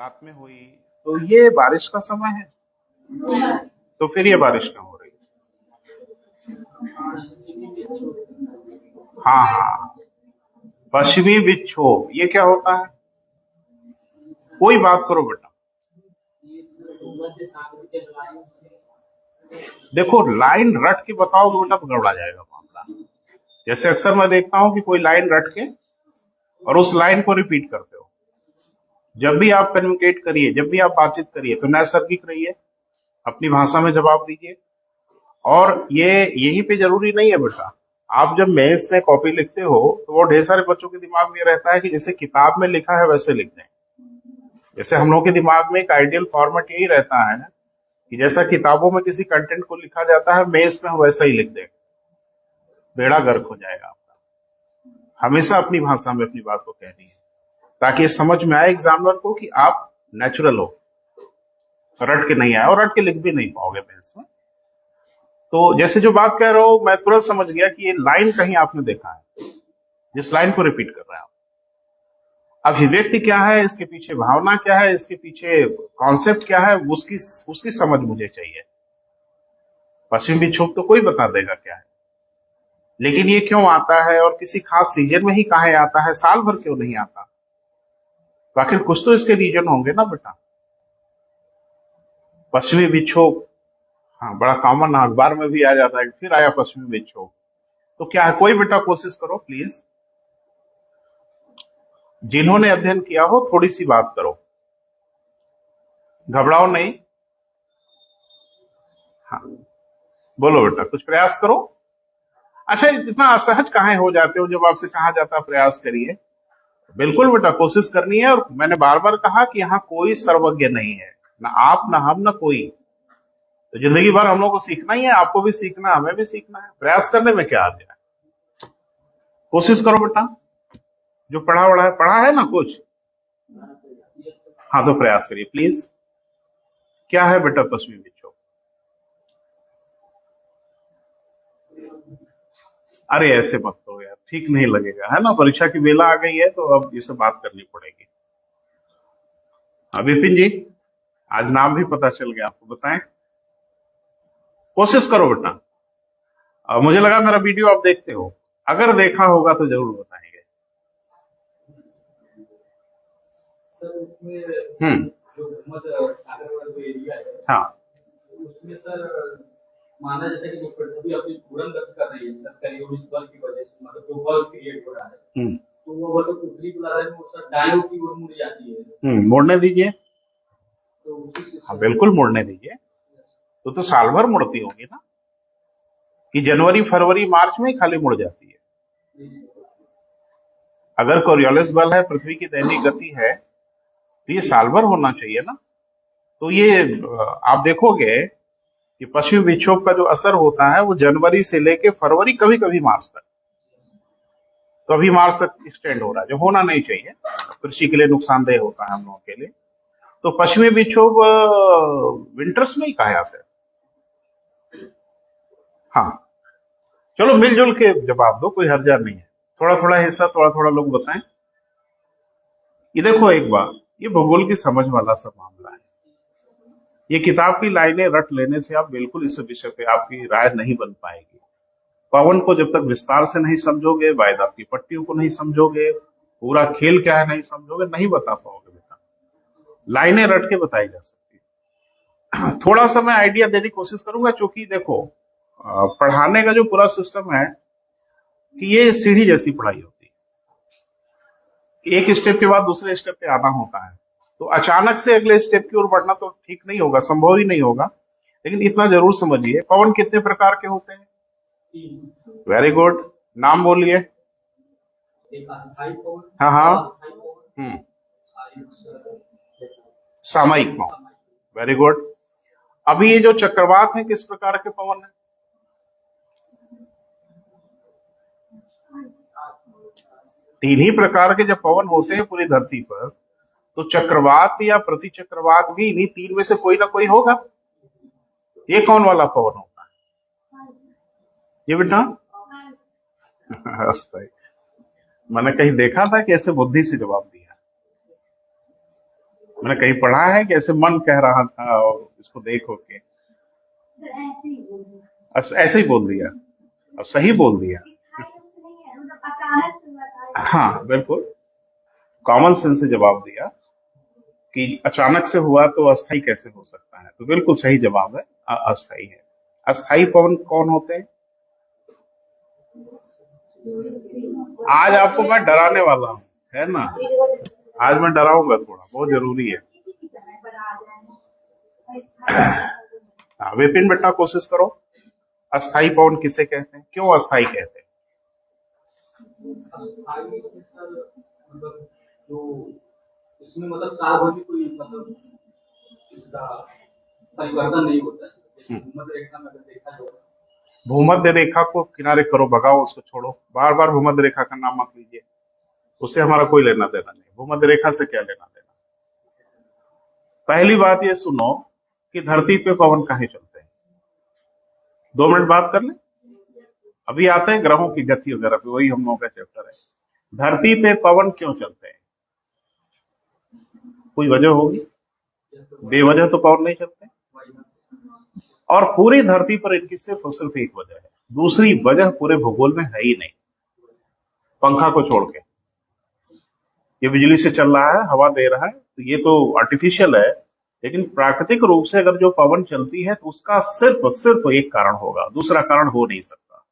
रात में हुई, तो ये बारिश का समय है, तो फिर ये बारिश क्यों हो रही? हाँ हाँ, पश्चिमी विक्षोभ, ये क्या होता है? कोई बात करो बेटा। देखो, लाइन रट के बताओ तो बेटा तो गड़बड़ा जाएगा मामला। जैसे अक्सर मैं देखता हूँ कि कोई लाइन रट के और उस लाइन को रिपीट करते हो। जब भी आप कम्युनिकेट करिए, जब भी आप बातचीत करिए, तो नैसर्गिक रहिए, अपनी भाषा में जवाब दीजिए। और ये यहीं पे जरूरी नहीं है बेटा, आप जब मेंस में कॉपी लिखते हो तो वो ढेर सारे बच्चों के दिमाग में ये रहता है कि जैसे किताब में लिखा है वैसे लिख दें। जैसे हम लोग के दिमाग में एक आइडियल फॉर्मेट यही रहता है कि जैसा किताबों में किसी कंटेंट को लिखा जाता है, मेंस में हम वैसा ही लिख दें, बेड़ा गर्क हो जाएगा आपका। हमेशा अपनी भाषा में अपनी बात को कहनी है, ताकि ये समझ में आए एग्जामिनर को कि आप नेचुरल हो, रट के नहीं आए, और रट के लिख भी नहीं पाओगे मेंस में। तो जैसे जो बात कह रहे हो, मैं तुरंत समझ गया कि ये लाइन कहीं आपने देखा है, जिस लाइन को रिपीट कर रहे हैं आप। अभिव्यक्ति क्या है, इसके पीछे भावना क्या है, इसके पीछे कॉन्सेप्ट क्या है, उसकी समझ मुझे चाहिए। पश्चिम विक्षोभ तो कोई बता देगा क्या है, लेकिन ये क्यों आता है और किसी खास सीजन में ही काहे आता है, साल भर क्यों नहीं आता? तो आखिर कुछ तो इसके रीजन होंगे ना बेटा। पश्चिमी विक्षोभ, हाँ बड़ा कॉमन, अखबार में भी आ जाता है, फिर आया पश्चिमी विक्षोभ। तो क्या है, कोई बेटा कोशिश करो प्लीज, जिन्होंने अध्ययन किया हो थोड़ी सी बात करो, घबराओ नहीं। हाँ बोलो बेटा, कुछ प्रयास करो। अच्छा, इतना असहज काहे हो जाते हो जब आपसे कहा जाता है प्रयास करिए? बिल्कुल बेटा, कोशिश करनी है। और मैंने बार बार कहा कि यहाँ कोई सर्वज्ञ नहीं है, ना आप ना हम ना कोई। तो जिंदगी भर हम लोग को सीखना ही है, आपको भी सीखना है, हमें भी सीखना है। प्रयास करने में क्या आ गया? कोशिश करो बेटा, जो पढ़ा है ना कुछ, हाँ तो प्रयास करिए प्लीज। क्या है बेटा पश्चिमी विक्षोभ? अरे ऐसे मत करो यार, ठीक नहीं लगेगा, है ना। परीक्षा की बेला आ गई है तो अब ये सब बात करनी पड़ेगी। विपिन जी, आज नाम भी पता चल गया आपको, बताएं। कोशिश करो बेटा। मुझे लगा मेरा वीडियो आप देखते हो, अगर देखा होगा तो जरूर बताएंगे। हाँ, उसमें सर माना जाता है कि जो पृथ्वी अपनी घूर्णन गति कर रही है सर, करियोन इस बल की वजह से, मतलब जो बल क्रिएट हो रहा है, तो वो मतलब पृथ्वी को है वो सर डायोड की ओर मुड़ जाती है। मोड़ने दीजिए। तो हाँ बिल्कुल मोड़ने दीजिए। तो साल भर मुड़ती होगी ना, कि जनवरी फरवरी मार्च में ही खाली मुड़ जाती है? अगर कोरियोलिस बल है, पृथ्वी की दैनिक गति है, तो ये साल भर होना चाहिए ना। तो ये आप देखोगे कि पश्चिमी विक्षोभ का जो असर होता है वो जनवरी से लेके फरवरी, कभी कभी मार्च तक, तो अभी मार्च तक एक्सटेंड हो रहा है, जो होना नहीं चाहिए। कृषि के लिए नुकसानदेह होता है हम लोगों के लिए। तो पश्चिमी विक्षोभ विंटर्स में ही कहा जाता है। हाँ चलो मिलजुल के जवाब दो, कोई हर्जा नहीं है। थोड़ा थोड़ा हिस्सा, थोड़ा थोड़ा लोग बताएं। ये देखो एक बात, ये भूगोल की समझ वाला सब मामला है। ये किताब की लाइनें रट लेने से आप बिल्कुल इस विषय पे आपकी राय नहीं बन पाएगी। पवन को जब तक विस्तार से नहीं समझोगे, वायदा की पट्टियों को नहीं समझोगे, पूरा खेल क्या है नहीं समझोगे, नहीं बता पाओगे बेटा। लाइनें रट के बताई जा सकती है। थोड़ा सा मैं आइडिया देने की कोशिश करूंगा, क्योंकि देखो पढ़ाने का जो पूरा सिस्टम है कि ये सीढ़ी जैसी पढ़ाई होती है, एक स्टेप के बाद दूसरे स्टेप पे आना होता है। तो अचानक से अगले स्टेप की ओर बढ़ना तो ठीक नहीं होगा, संभव ही नहीं होगा। लेकिन इतना जरूर समझिए, पवन कितने प्रकार के होते हैं? वेरी गुड, नाम बोलिए। हाँ हाँ, सामयिक पवन, वेरी गुड। अभी ये जो चक्रवात है, किस प्रकार के पवन है? तीन ही प्रकार के जब पवन होते हैं पूरी धरती पर, तो चक्रवात या प्रति चक्रवात भी इन्हीं तीन में से कोई ना कोई होगा। ये कौन वाला पवन होता है ये बेटा? मैंने कहीं देखा था कि ऐसे बुद्धि से जवाब दिया। मैंने कहीं पढ़ा है कि ऐसे मन कह रहा था और इसको देखो के ऐसे ही बोल दिया। अब सही बोल दिया। हाँ बिल्कुल, कॉमन सेंस से जवाब दिया कि अचानक से हुआ तो अस्थाई कैसे हो सकता है, तो बिल्कुल सही जवाब है, अस्थाई है। अस्थाई पवन कौन होते हैं? आज आपको मैं डराने वाला हूँ, है ना? आज मैं डराऊंगा थोड़ा, बहुत जरूरी है। विपिन बेटा कोशिश करो, अस्थाई पवन किसे कहते हैं, क्यों अस्थाई कहते हैं? इसमें मतलब साल भर भी कोई मतलब इसका परिवर्तन नहीं होता है। भूमध्य रेखा में अगर देखा जाए, भूमध्य रेखा को किनारे करो, भगाओ उसको, छोड़ो, बार बार भूमध्य रेखा का नाम मत लीजिए, उससे हमारा कोई लेना देना नहीं। भूमध्य रेखा से क्या लेना देना? पहली बात ये सुनो कि धरती पे पवन काहे चलते हैं। 2 मिनट बात कर ले, अभी आते हैं ग्रहों की गति वगैरह पे, वही हम लोगों का चैप्टर है। धरती पे पवन क्यों चलते हैं? कोई वजह होगी, बेवजह तो पवन नहीं चलते। और पूरी धरती पर इनकी सिर्फ और सिर्फ एक वजह है, दूसरी वजह पूरे भूगोल में है ही नहीं, पंखा को छोड़ के। ये बिजली से चल रहा है, हवा दे रहा है, तो ये तो आर्टिफिशियल है, लेकिन प्राकृतिक रूप से अगर जो पवन चलती है तो उसका सिर्फ और सिर्फ एक कारण होगा, दूसरा कारण हो नहीं सकता।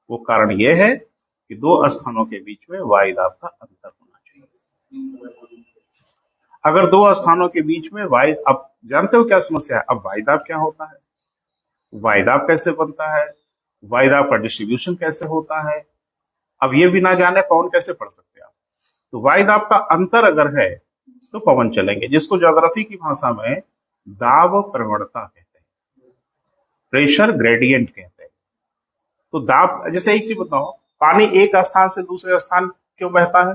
वो कारण ये है कि 2 स्थानों के बीच में वायुदाब का अंतर होना चाहिए। अगर 2 स्थानों के बीच में वायु, अब जानते हो क्या समस्या है? अब वायुदाब क्या होता है, वायुदाब कैसे बनता है, वायुदाब का डिस्ट्रीब्यूशन कैसे होता है, अब ये भी ना जाने पवन कैसे पढ़ सकते हैं आप? तो वायुदाब का अंतर अगर है तो पवन चलेंगे, जिसको ज्योग्राफी की भाषा में दाब प्रवणता कहते हैं, प्रेशर ग्रेडियंट कहते हैं। तो दाब, जैसे एक चीज बताओ, पानी एक स्थान से दूसरे स्थान क्यों बहता है?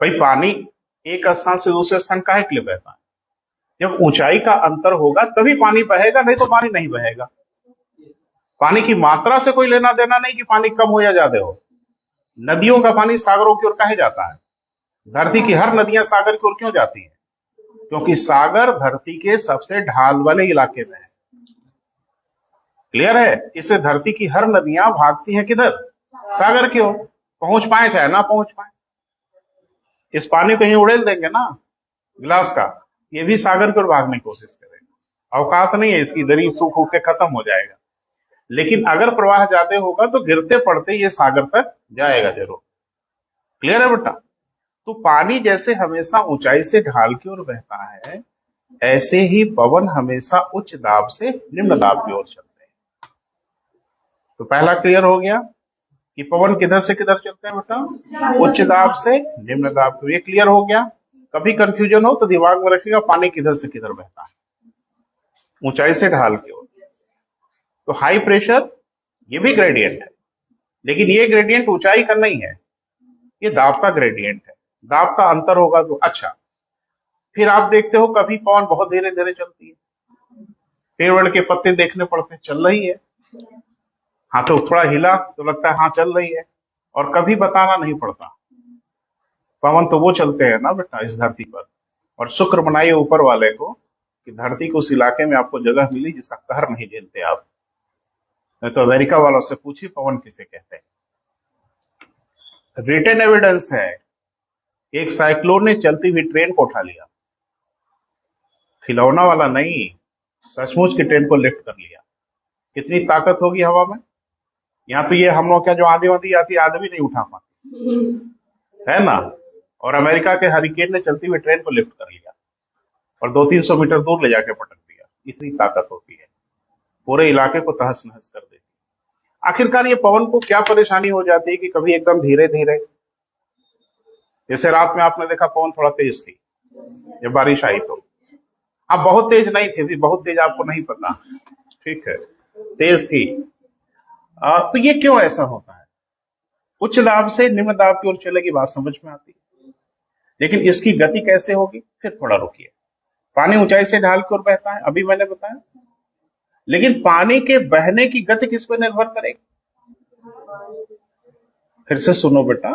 भाई पानी एक स्थान से दूसरे स्थान काहे के लिए बहता है? जब ऊंचाई का अंतर होगा तभी पानी बहेगा, नहीं तो पानी नहीं बहेगा। पानी की मात्रा से कोई लेना देना नहीं कि पानी कम हो या ज्यादा हो। नदियों का पानी सागरों की ओर काहे जाता है? धरती की हर नदियां सागर की ओर क्यों जाती हैं? क्योंकि सागर धरती के सबसे ढाल वाले इलाके में है। क्लियर है? इससे धरती की हर नदियां भागती हैं किधर? सागर की ओर, पहुंच पाए चाहे ना पहुंच पाए। इस पानी को कहीं उड़ेल देंगे ना गिलास का, ये भी सागर की ओर भागने की कोशिश करेगा, अवकाश नहीं है इसकी, दरी सूख के खत्म हो जाएगा। लेकिन अगर प्रवाह ज्यादा होगा तो गिरते पड़ते ये सागर तक जाएगा जरूर। क्लियर है बेटा? तो पानी जैसे हमेशा ऊंचाई से ढाल की ओर बहता है, ऐसे ही पवन हमेशा उच्च दाब से निम्न दाब की ओर चलते हैं। तो पहला क्लियर हो गया कि पवन किधर से किधर चलते हैं बेटा? उच्च दाब से निम्न दाब की। ये क्लियर हो गया? कभी कंफ्यूजन हो तो दिमाग में रखिएगा, पानी किधर से किधर बहता है, ऊंचाई से ढाल की ओर। तो हाई प्रेशर ये भी ग्रेडियंट है, लेकिन ये ग्रेडियंट ऊंचाई का नहीं है, ये दाब का ग्रेडियंट है। दाब का अंतर होगा तो अच्छा। फिर आप देखते हो कभी पवन बहुत धीरे धीरे चलती है, पेड़ वेड़ के पत्ते देखने पड़ते हैं, चल रही है, हाँ तो थोड़ा हिला तो लगता है हाँ चल रही है, और कभी बताना नहीं पड़ता। पवन तो वो चलते हैं ना बेटा इस धरती पर, और शुक्र मनाइए ऊपर वाले को कि धरती को उस इलाके में आपको जगह मिली जिसका कहर नहीं झेलते आप। नहीं तो अमेरिका वालों से पूछिए पवन किसे कहते हैं। रिटन एविडेंस है, एक साइक्लोन ने चलती हुई ट्रेन को उठा लिया, खिलौना वाला नहीं, सचमुच की ट्रेन को लिफ्ट कर लिया। कितनी ताकत होगी हवा में? यहाँ तो ये हम लोग क्या जो आंधी वांधी आती है आदमी नहीं उठा पाते, है ना? और अमेरिका के हरिकेन ने चलती हुई ट्रेन को लिफ्ट कर लिया और 200-300 मीटर दूर ले जाके पटक दिया। इतनी ताकत होती है, पूरे इलाके को तहस नहस कर देती है। आखिरकार ये पवन को क्या परेशानी हो जाती है कि कभी एकदम धीरे धीरे, जैसे रात में आपने देखा पवन थोड़ा तेज थी जब बारिश आई, तो अब बहुत तेज नहीं थी, बहुत तेज आपको नहीं पता, ठीक है, तेज थी। तो ये क्यों ऐसा होता है? उच्च दाब से निम्न दाब की ओर चलेगी, बात समझ में आती है, लेकिन इसकी गति कैसे होगी? फिर थोड़ा रुकिए। पानी ऊंचाई से ढाल की ओर बहता है, अभी मैंने बताया, लेकिन पानी के बहने की गति किस पर निर्भर करेगी? फिर से सुनो बेटा,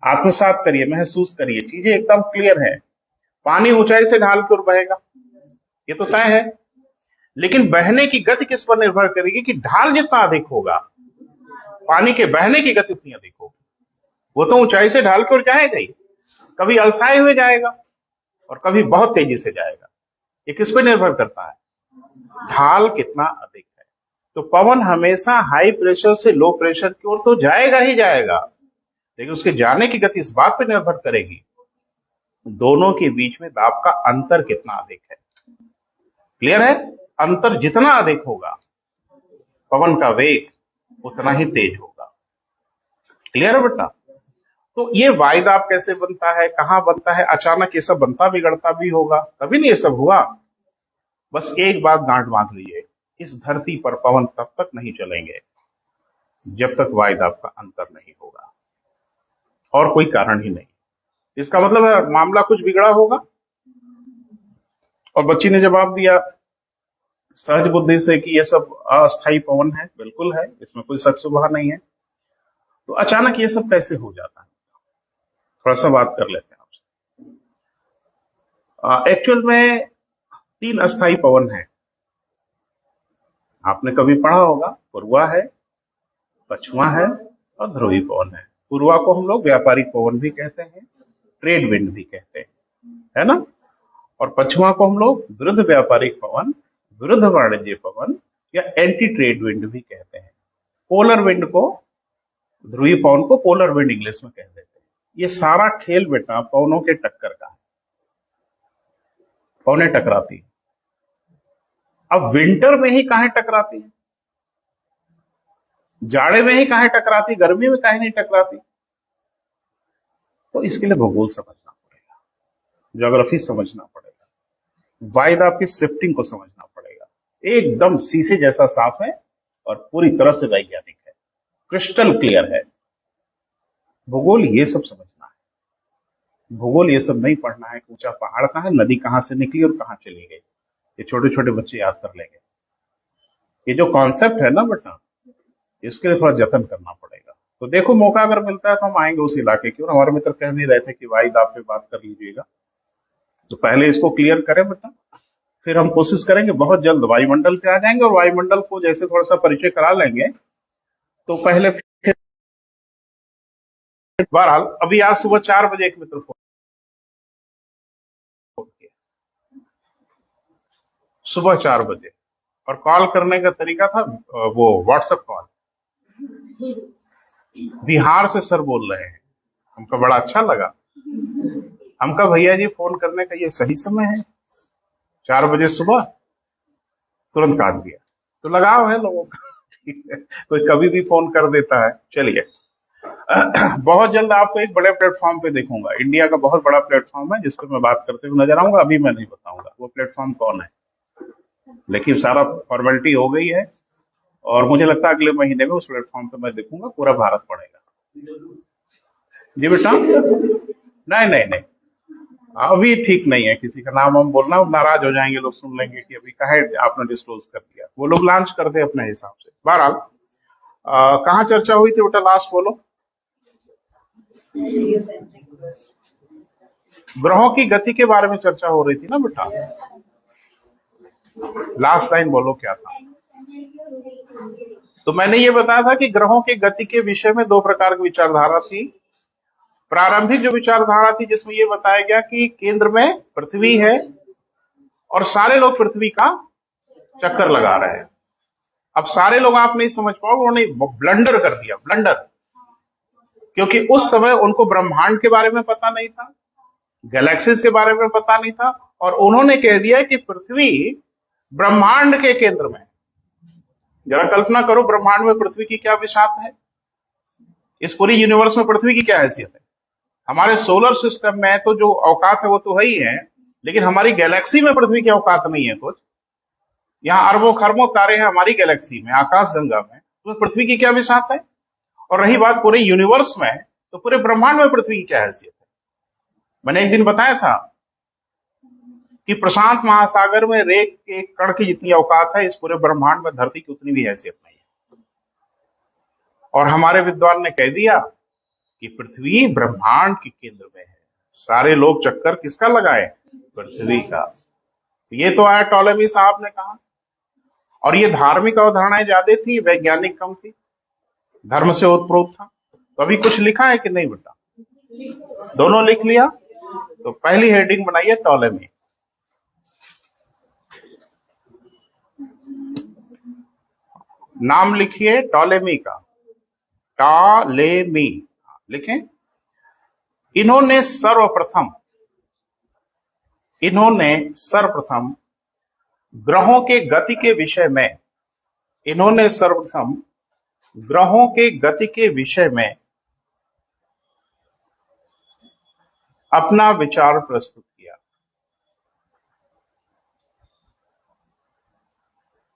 आत्मसात करिए, महसूस करिए, चीजें एकदम क्लियर है। पानी ऊंचाई से ढाल की ओर बहेगा, ये तो तय है, लेकिन बहने की गति किस पर निर्भर करेगी कि ढाल जितना अधिक होगा, पानी के बहने की गति उतनी अधिक होगी। वो तो ऊंचाई से ढाल की ओर जाएगा ही, कभी अलसाए हुए जाएगा और कभी बहुत तेजी से जाएगा। ये किस पर निर्भर करता है? ढाल कितना अधिक है। तो पवन हमेशा हाई प्रेशर से लो प्रेशर की ओर तो जाएगा ही जाएगा, लेकिन उसके जाने की गति इस बात पर निर्भर करेगी दोनों के बीच में दाब का अंतर कितना अधिक है। क्लियर है? अंतर जितना अधिक होगा पवन का वेग उतना ही तेज होगा। क्लियर है बेटा? तो ये वायुदाब कैसे बनता है, कहां बनता है, अचानक ये सब बनता बिगड़ता भी होगा, तभी नहीं ये सब हुआ। बस एक बात गांठ बांध लीजिए, इस धरती पर पवन तब तक नहीं चलेंगे जब तक वायुदाब का अंतर नहीं होगा, और कोई कारण ही नहीं। इसका मतलब है मामला कुछ बिगड़ा होगा। और बच्ची ने जवाब दिया सहज बुद्धि से कि यह सब अस्थायी पवन है। बिल्कुल है, इसमें कोई शक शुबहा नहीं है। तो अचानक ये सब कैसे हो जाता है, थोड़ा सा बात कर लेते हैं आपसे। एक्चुअल में 3 अस्थायी पवन है। आपने कभी पढ़ा होगा, पूर्वा है, पश्चिमा है और ध्रुवी पवन है। पूर्वा को हम लोग व्यापारिक पवन भी कहते हैं, ट्रेड विंड भी कहते हैं, है ना। और पश्चिमा को हम लोग विरुद्ध व्यापारिक पवन, विरुद्ध वाणिज्य पवन या एंटी ट्रेड विंड भी कहते हैं। पोलर विंड को, ध्रुवीय पवन को पोलर विंड इंग्लिश में कह देते हैं। ये सारा खेल बेटा पवनों के टक्कर का है, पवनें टकराती है। अब विंटर में ही काहे टकराती है, जाड़े में ही काहे टकराती, गर्मी में काहे नहीं टकराती? तो इसके लिए भूगोल समझना पड़ेगा, ज्योग्राफी समझना पड़ेगा, वायुदाब की शिफ्टिंग को समझना पड़ेगा। एकदम शीशे जैसा साफ है और पूरी तरह से वैज्ञानिक है, क्रिस्टल क्लियर है। भूगोल ये सब समझना है, भूगोल ये सब नहीं पढ़ना है कि ऊंचा पहाड़ कहाँ है, नदी कहां से निकली और कहां चली गई। ये छोटे छोटे बच्चे याद कर लेंगे। ये जो कॉन्सेप्ट है ना बेटा, इसके लिए थोड़ा जतन करना पड़ेगा। तो देखो मौका अगर मिलता है तो हम आएंगे उस इलाके की। और हमारे मित्र कह भी रहे थे कि वायुदाब पे बात कर लीजिएगा, तो पहले इसको क्लियर करें बेटा, फिर हम कोशिश करेंगे बहुत जल्द वायुमंडल पे आ जाएंगे। और वायुमंडल को जैसे थोड़ा सा परिचय करा लेंगे तो पहले फिर बहरहाल अभी आज सुबह 4 बजे एक मित्र फोन किया, सुबह 4 बजे, और कॉल करने का तरीका था वो व्हाट्सएप कॉल। बिहार से सर बोल रहे हैं। हमको बड़ा अच्छा लगा। हमका भैया जी फोन करने का ये सही समय है, 4 बजे सुबह। तुरंत काट दिया। तो लगाव है लोगों का, ठीक है, कोई कभी भी फोन कर देता है। चलिए बहुत जल्द आपको एक बड़े प्लेटफॉर्म पे देखूंगा। इंडिया का बहुत बड़ा प्लेटफॉर्म है जिस पर मैं बात करते हुए नजर आऊंगा। अभी मैं नहीं बताऊंगा वो प्लेटफॉर्म कौन है, लेकिन सारा फॉर्मेलिटी हो गई है और मुझे लगता है अगले महीने में उस प्लेटफॉर्म पे मैं देखूंगा। पूरा भारत पड़ेगा। जी बेटा, नहीं नहीं नहीं, अभी ठीक नहीं है किसी का नाम हम बोलना, नाराज हो जाएंगे लोग, सुन लेंगे कि अभी काहे आपने डिस्क्लोज कर दिया। वो लोग लॉन्च करते अपने हिसाब से। बहरहाल कहाँ चर्चा हुई थी बेटा, लास्ट बोलो। ग्रहों की गति के बारे में चर्चा हो रही थी ना बेटा, लास्ट लाइन बोलो क्या था। तो मैंने ये बताया था कि ग्रहों की गति के विषय में 2 प्रकार की विचारधारा थी। प्रारंभिक जो विचारधारा थी जिसमें ये बताया गया कि केंद्र में पृथ्वी है और सारे लोग पृथ्वी का चक्कर लगा रहे हैं। अब सारे लोग आप नहीं समझ पाओगे, उन्होंने ब्लंडर कर दिया, ब्लंडर, क्योंकि उस समय उनको ब्रह्मांड के बारे में पता नहीं था, गैलेक्सीज के बारे में पता नहीं था, और उन्होंने कह दिया कि पृथ्वी ब्रह्मांड के केंद्र में। जरा कल्पना करो ब्रह्मांड में पृथ्वी की क्या विशालता है, इस पूरी यूनिवर्स में पृथ्वी की क्या हैसियत है। हमारे सोलर सिस्टम में तो जो औकात है वो तो है ही है, लेकिन हमारी गैलेक्सी में पृथ्वी की औकात नहीं है कुछ। यहाँ अरबों खरबों तारे हैं हमारी गैलेक्सी में, आकाश गंगा में, तो पृथ्वी की क्या विशालता है। और रही बात पूरे यूनिवर्स में, तो पूरे ब्रह्मांड में पृथ्वी की क्या हैसियत है। मैंने एक दिन बताया था कि प्रशांत महासागर में रेत के कण की जितनी औकात है, इस पूरे ब्रह्मांड में धरती की उतनी भी हैसियत नहीं है। और हमारे विद्वान ने कह दिया कि पृथ्वी ब्रह्मांड के केंद्र में है। सारे लोग चक्कर किसका लगाए? पृथ्वी का। ये तो आया टॉलेमी साहब ने कहा। और ये धार्मिक अवधारणाएं ज्यादा थी, वैज्ञानिक कम थी, धर्म से ओतप्रोत था। तो अभी कुछ लिखा है कि नहीं बेटा? दोनों लिख लिया। तो पहली हेडिंग बनाइए टॉलेमी। नाम लिखिए टॉलेमी का, टॉलेमी लिखें। इन्होंने सर्वप्रथम ग्रहों के गति के विषय में, इन्होंने सर्वप्रथम ग्रहों के गति के विषय में अपना विचार प्रस्तुत किया।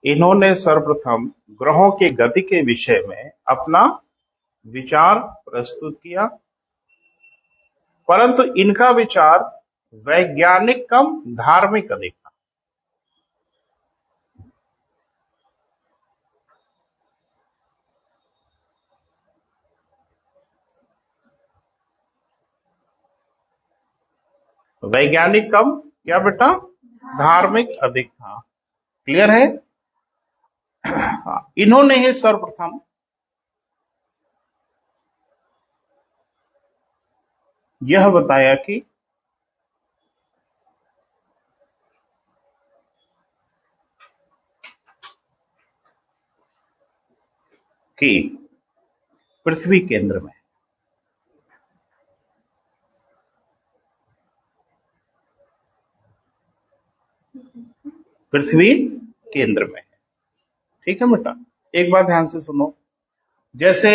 इन्होंने सर्वप्रथम ग्रहों के गति के विषय में अपना विचार प्रस्तुत किया, परंतु इनका विचार वैज्ञानिक कम धार्मिक अधिक था। वैज्ञानिक कम क्या बेटा? धार्मिक अधिक था। क्लियर है? इन्होंने ही सर्वप्रथम यह बताया कि पृथ्वी केंद्र में, पृथ्वी केंद्र में है। ठीक है बेटा? एक बात ध्यान से सुनो। जैसे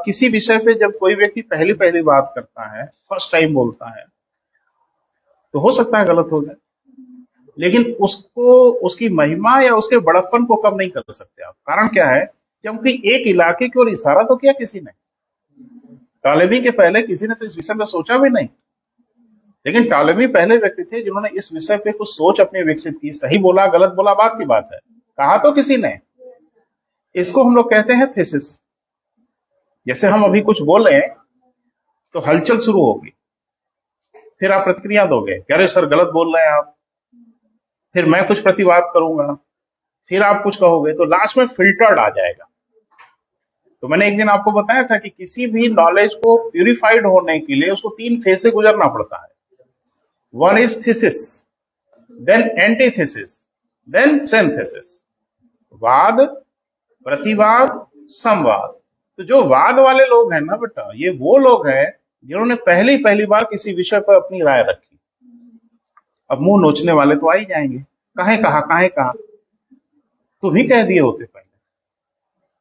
किसी विषय पे जब कोई व्यक्ति पहली पहली बात करता है, फर्स्ट टाइम बोलता है, तो हो सकता है गलत हो जाए, लेकिन उसको, उसकी महिमा या उसके बड़प्पन को कम नहीं कर सकते आप। कारण क्या है? क्योंकि एक इलाके की ओर इशारा तो किया किसी ने। टॉलेमी के पहले किसी ने तो इस विषय में सोचा भी नहीं, लेकिन टॉलेमी पहले व्यक्ति थे जिन्होंने इस विषय पे कुछ सोच अपनी विकसित की। सही बोला गलत बोला बात की बात है, कहा तो किसी ने। इसको हम लोग कहते हैं थीसिस। जैसे हम अभी कुछ बोले तो हलचल शुरू होगी, फिर आप प्रतिक्रिया दोगे कि अरे सर गलत बोल रहे हैं आप, फिर मैं कुछ प्रतिवाद करूंगा, फिर आप कुछ कहोगे, तो लास्ट में फिल्टर्ड आ जाएगा। तो मैंने एक दिन आपको बताया था कि किसी भी नॉलेज को प्यूरिफाइड होने के लिए उसको 3 फेज से गुजरना पड़ता है। One is thesis, then antithesis, then synthesis. वाद, प्रतिवाद, संवाद। तो जो वाद वाले लोग हैं ना बेटा, ये वो लोग हैं जिन्होंने पहली बार किसी विषय पर अपनी राय रखी। अब मुंह नोचने वाले तो आ ही जाएंगे, काहे कहा, तुम ही कह दिए होते पहले,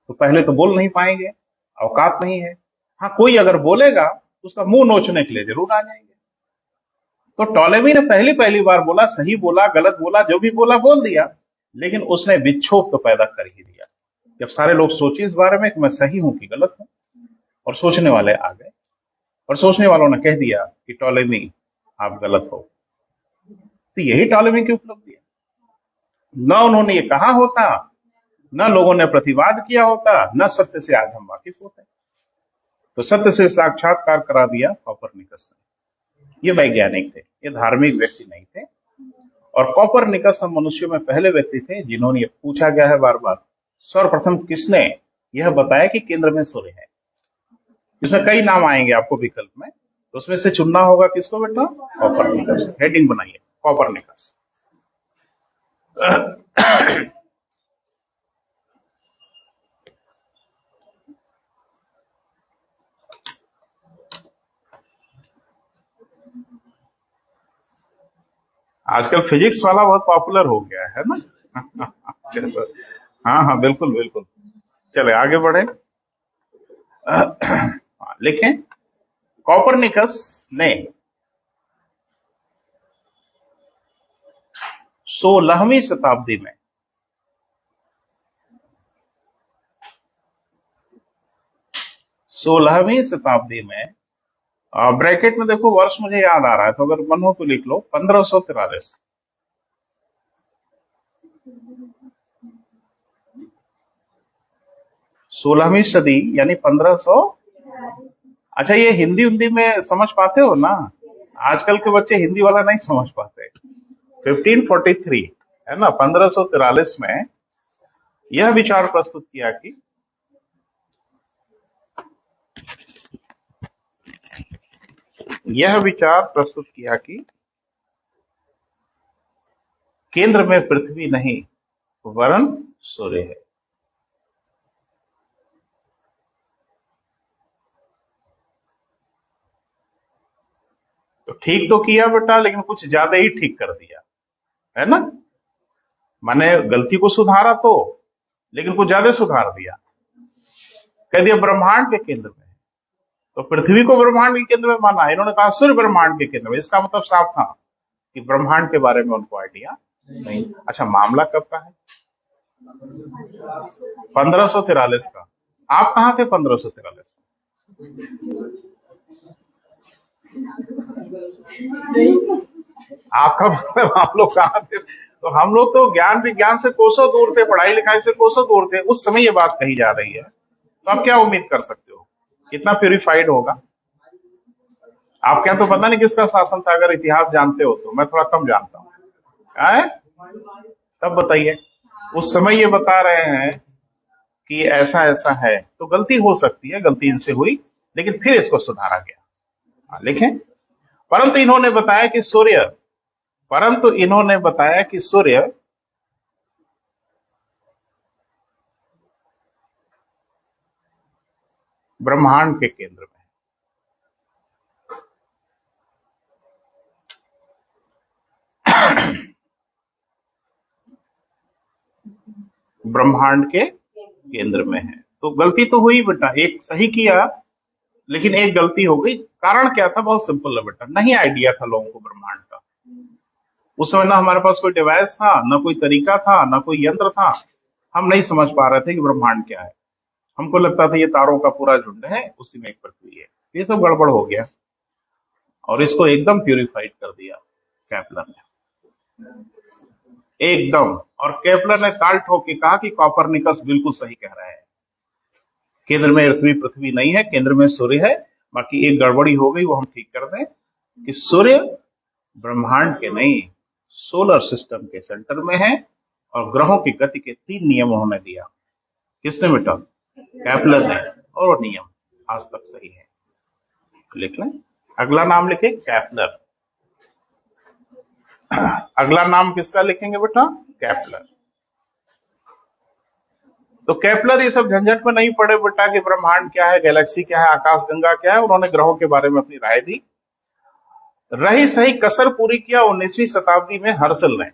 तो पहले तो बोल नहीं पाएंगे, औकात नहीं है। हाँ, कोई अगर बोलेगा तो उसका मुंह नोचने के लिए जरूर आ जाएंगे। तो टॉलेमी ने पहली बार बोला, सही बोला गलत बोला, जो भी बोला बोल दिया, लेकिन उसने विक्षोभ तो पैदा कर ही दिया। जब सारे लोग सोचे इस बारे में कि मैं सही हूं कि गलत हूं, और सोचने वाले आ गए, और सोचने वालों ने कह दिया कि टॉलेमी आप गलत हो। तो यही टॉलेमी की उपलब्धि है। न उन्होंने ये कहा होता, न लोगों ने प्रतिवाद किया होता, न सत्य से आज हम वाकिफ होते। तो सत्य से साक्षात्कार करा दिया कॉपरनिकस ने। ये वैज्ञानिक थे, ये धार्मिक व्यक्ति नहीं थे। और कॉपरनिकस हम मनुष्यों में पहले व्यक्ति थे जिन्होंने, पूछा गया है बार बार, सर्वप्रथम किसने यह बताया कि केंद्र में सूर्य है। इसमें कई नाम आएंगे आपको विकल्प में, तो उसमें से चुनना होगा किसको बेटा? कॉपरनिकस। हेडिंग बनाइए कॉपरनिकस। आजकल फिजिक्स वाला बहुत पॉपुलर हो गया है ना। चलो, हाँ बिल्कुल बिल्कुल। चले आगे बढ़े। लिखें, कॉपरनिकस ने 16वीं शताब्दी में, ब्रैकेट में देखो वर्ष मुझे याद आ रहा है, तो अगर मन हो तो लिख लो, 1543। 16वीं सदी यानी 1500। अच्छा, ये हिंदी हिंदी में समझ पाते हो ना? आजकल के बच्चे हिंदी वाला नहीं समझ पाते। 1543 है ना, 1543 में यह विचार प्रस्तुत किया कि केंद्र में पृथ्वी नहीं वरन सूर्य है। तो ठीक तो किया बेटा, लेकिन कुछ ज्यादा ही ठीक कर दिया, है ना? मैंने गलती को सुधारा तो, लेकिन कुछ ज्यादा सुधार दिया। कह दिया ब्रह्मांड के केंद्र में, तो पृथ्वी को ब्रह्मांड के केंद्र में माना, इन्होंने कहा सूर्य ब्रह्मांड के केंद्र में। इसका मतलब साफ था कि ब्रह्मांड के बारे में उनको आइडिया नहीं। अच्छा, मामला कब का है? 1543 का। आप कहाँ थे 1543? आपका मतलब हम लोग कहाँ थे? तो हम लोग तो ज्ञान विज्ञान से कोसों दूर थे, पढ़ाई लिखाई से कोसों दूर थे। उस समय ये बात कही जा रही है, तो आप क्या उम्मीद कर सकते हो कितना प्यूरिफाइड होगा? आपके यहाँ तो पता नहीं किसका शासन था। अगर इतिहास जानते हो तो, मैं थोड़ा कम जानता हूँ। तब बताइए, उस समय ये बता रहे हैं कि ऐसा ऐसा है, तो गलती हो सकती है, गलती इनसे हुई, लेकिन फिर इसको सुधारा गया। लिखें, परंतु इन्होंने बताया कि सूर्य ब्रह्मांड के केंद्र में ब्रह्मांड के केंद्र में है। तो गलती तो हुई बेटा, एक सही किया लेकिन एक गलती हो गई। कारण क्या था? बहुत सिंपल है बेटा, नहीं आइडिया था लोगों को ब्रह्मांड का। उस समय ना हमारे पास कोई डिवाइस था, ना कोई तरीका था, ना कोई यंत्र था। हम नहीं समझ पा रहे थे कि ब्रह्मांड क्या है। हमको लगता था ये तारों का पूरा झुंड है, उसी में एक पृथ्वी है। ये सब गड़बड़ हो गया और इसको एकदम प्यूरिफाइड कर दिया केपलर ने, एकदम। और केपलर ने ताल ठोक के कहा कि कॉपरनिकस बिल्कुल सही कह रहा है, केंद्र में पृथ्वी नहीं है, केंद्र में सूर्य है। बाकी एक गड़बड़ी हो गई, वो हम ठीक कर दें कि सूर्य ब्रह्मांड के नहीं, सोलर सिस्टम के सेंटर में है। और ग्रहों की गति के 3 नियम उन्होंने दिया। किसने बेटा? केपलर ने। और वो नियम आज तक सही है। लिख लें, अगला नाम लिखे केपलर। अगला नाम किसका लिखेंगे बेटा? केपलर। तो केपलर ये सब झंझट में नहीं पड़े बेटा कि ब्रह्मांड क्या है, गैलेक्सी क्या है, आकाशगंगा क्या है। उन्होंने ग्रहों के बारे में अपनी राय दी। रही सही कसर पूरी किया 19वीं शताब्दी में हर्शल ने।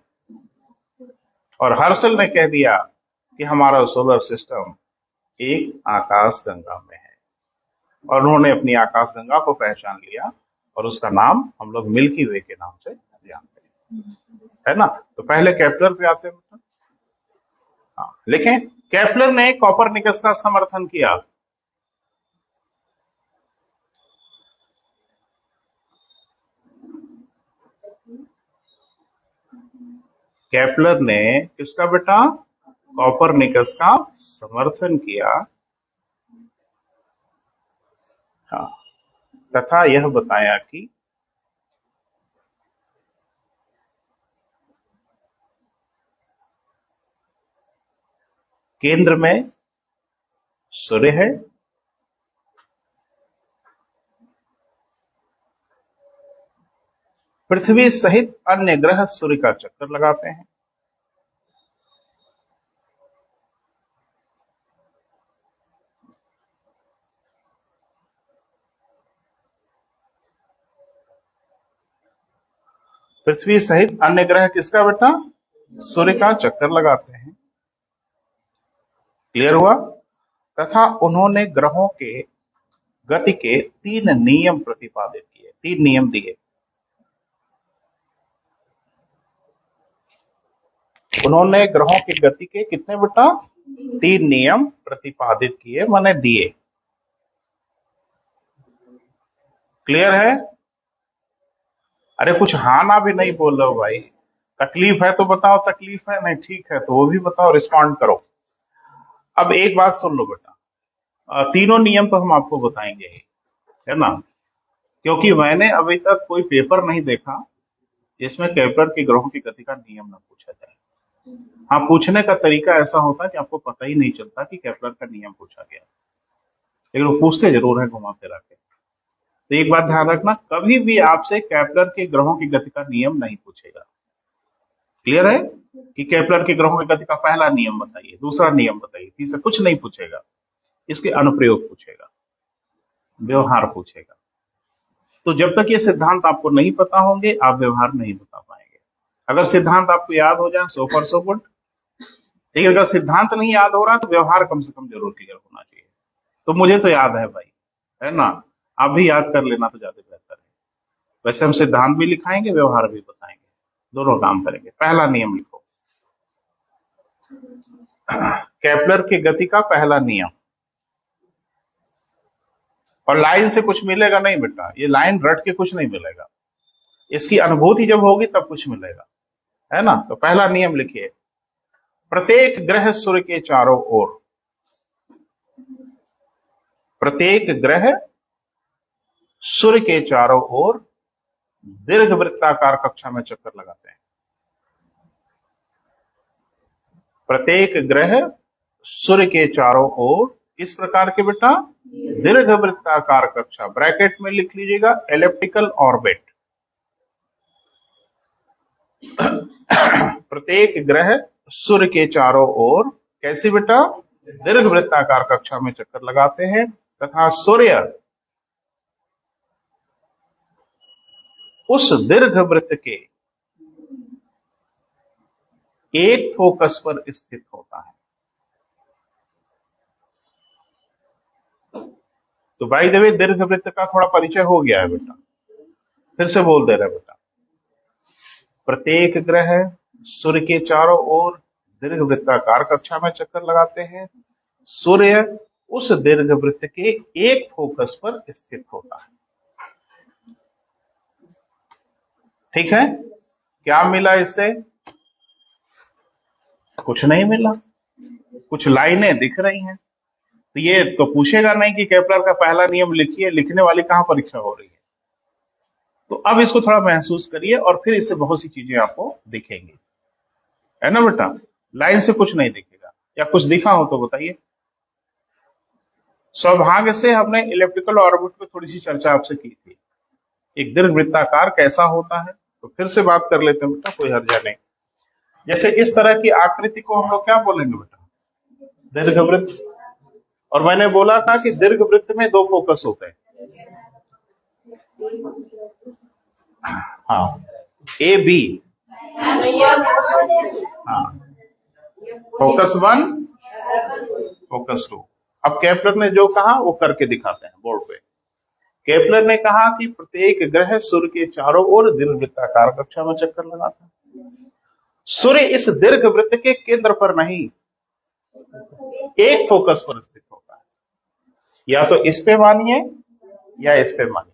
और हर्शल ने कह दिया कि हमारा सोलर सिस्टम एक आकाशगंगा में है। और उन्होंने अपनी आकाशगंगा को पहचान लिया और उसका नाम हम लोग मिल्की वे के नाम से जानते हैं, है ना? तो पहले केपलर पे आते हैं। हाँ, लिखें, केपलर ने कॉपरनिकस का समर्थन किया। केपलर ने किसका बेटा? कॉपरनिकस का समर्थन किया। हाँ, तथा यह बताया कि केंद्र में सूर्य है, पृथ्वी सहित अन्य ग्रह सूर्य का चक्कर लगाते हैं। पृथ्वी सहित अन्य ग्रह किसका बेटा? सूर्य का चक्कर लगाते हैं। क्लियर हुआ? तथा उन्होंने ग्रहों के गति के 3 नियम प्रतिपादित किए, 3 नियम दिए। उन्होंने ग्रहों की गति के कितने बेटा? 3 नियम प्रतिपादित किए, माने दिए। क्लियर है? अरे कुछ हाँ ना भी नहीं बोल रहे हो भाई। तकलीफ है तो बताओ, तकलीफ है, नहीं ठीक है तो वो भी बताओ, रिस्पॉन्ड करो। अब एक बात सुन लो बेटा, तीनों नियम तो हम आपको बताएंगे ही। है ना, क्योंकि मैंने अभी तक कोई पेपर नहीं देखा जिसमें केपलर के ग्रहों की गति का नियम न पूछा जाए। हाँ, पूछने का तरीका ऐसा होता है कि आपको पता ही नहीं चलता कि केपलर का नियम पूछा गया, लेकिन वो पूछते जरूर है घुमा फिरा के। तो एक बात ध्यान रखना, कभी भी आपसे केपलर के ग्रहों की गति का नियम नहीं पूछेगा। क्लियर है कि केपलर के ग्रहों की गति का पहला नियम बताइए, दूसरा नियम बताइए, तीसरा, कुछ नहीं पूछेगा। इसके अनुप्रयोग पूछेगा, व्यवहार पूछेगा। तो जब तक ये सिद्धांत आपको नहीं पता होंगे आप व्यवहार नहीं बता पाएंगे। अगर सिद्धांत आपको याद हो जाए सो फॉर सो गुड, लेकिन अगर सिद्धांत नहीं याद हो रहा तो व्यवहार कम से कम जरूर क्लियर होना चाहिए। तो मुझे तो याद है भाई, है ना, आप भी याद कर लेना तो ज्यादा बेहतर है। वैसे हम सिद्धांत भी लिखाएंगे, व्यवहार भी बताएंगे, दोनों काम करेंगे। पहला नियम लिखो, केपलर की गति का पहला नियम। और लाइन से कुछ मिलेगा नहीं बेटा, ये लाइन रट के कुछ नहीं मिलेगा, इसकी अनुभूति जब होगी तब कुछ मिलेगा, है ना। तो पहला नियम लिखिए, प्रत्येक ग्रह सूर्य के चारों ओर, प्रत्येक ग्रह सूर्य के चारों ओर दीर्घवृत्ताकार कक्षा में चक्कर लगाते हैं। प्रत्येक ग्रह सूर्य के चारों ओर इस प्रकार के बेटा दीर्घवृत्ताकार कक्षा, ब्रैकेट में लिख लीजिएगा एलिप्टिकल ऑर्बिट। प्रत्येक ग्रह सूर्य के चारों ओर कैसी बेटा दीर्घवृत्ताकार कक्षा में चक्कर लगाते हैं, तथा सूर्य उस दीर्घवृत्त के एक फोकस पर स्थित होता है। तो भाई देवे दीर्घवृत्त का थोड़ा परिचय हो गया है बेटा, फिर से बोल दे रहे बेटा, प्रत्येक ग्रह सूर्य के चारों ओर दीर्घवृत्ताकार कक्षा में चक्कर लगाते हैं, सूर्य उस दीर्घवृत्त के एक फोकस पर स्थित होता है। ठीक है, क्या मिला इससे? कुछ नहीं मिला, कुछ लाइनें दिख रही हैं। तो ये तो पूछेगा नहीं कि केपलर का पहला नियम लिखिए, लिखने वाली कहां परीक्षा हो रही है। तो अब इसको थोड़ा महसूस करिए और फिर इससे बहुत सी चीजें आपको दिखेंगी, है ना बेटा। लाइन से कुछ नहीं दिखेगा, या कुछ दिखा हो तो बताइए। सौभाग्य से हमने इलेक्ट्रिकल ऑर्बिट पे थोड़ी सी चर्चा आपसे की थी, एक दीर्घवृत्ताकार कैसा होता है, तो फिर से बात कर लेते हैं बेटा, कोई हर्जा नहीं। जैसे इस तरह की आकृति को हम लोग क्या बोलेंगे बेटा, दीर्घवृत्त। और मैंने बोला था कि दीर्घवृत्त में दो फोकस होते हैं, हाँ, ए बी, हाँ, फोकस 1 फोकस 2। अब केपलर ने जो कहा वो करके दिखाते हैं बोर्ड पे। केपलर ने कहा कि प्रत्येक ग्रह सूर्य के चारों ओर दीर्घवृत्ताकार कक्षा में चक्कर लगाता है। सूर्य इस दीर्घवृत्त के केंद्र पर नहीं, एक फोकस पर स्थित होता है। या तो इस पे मानिए या इस पे मानिए,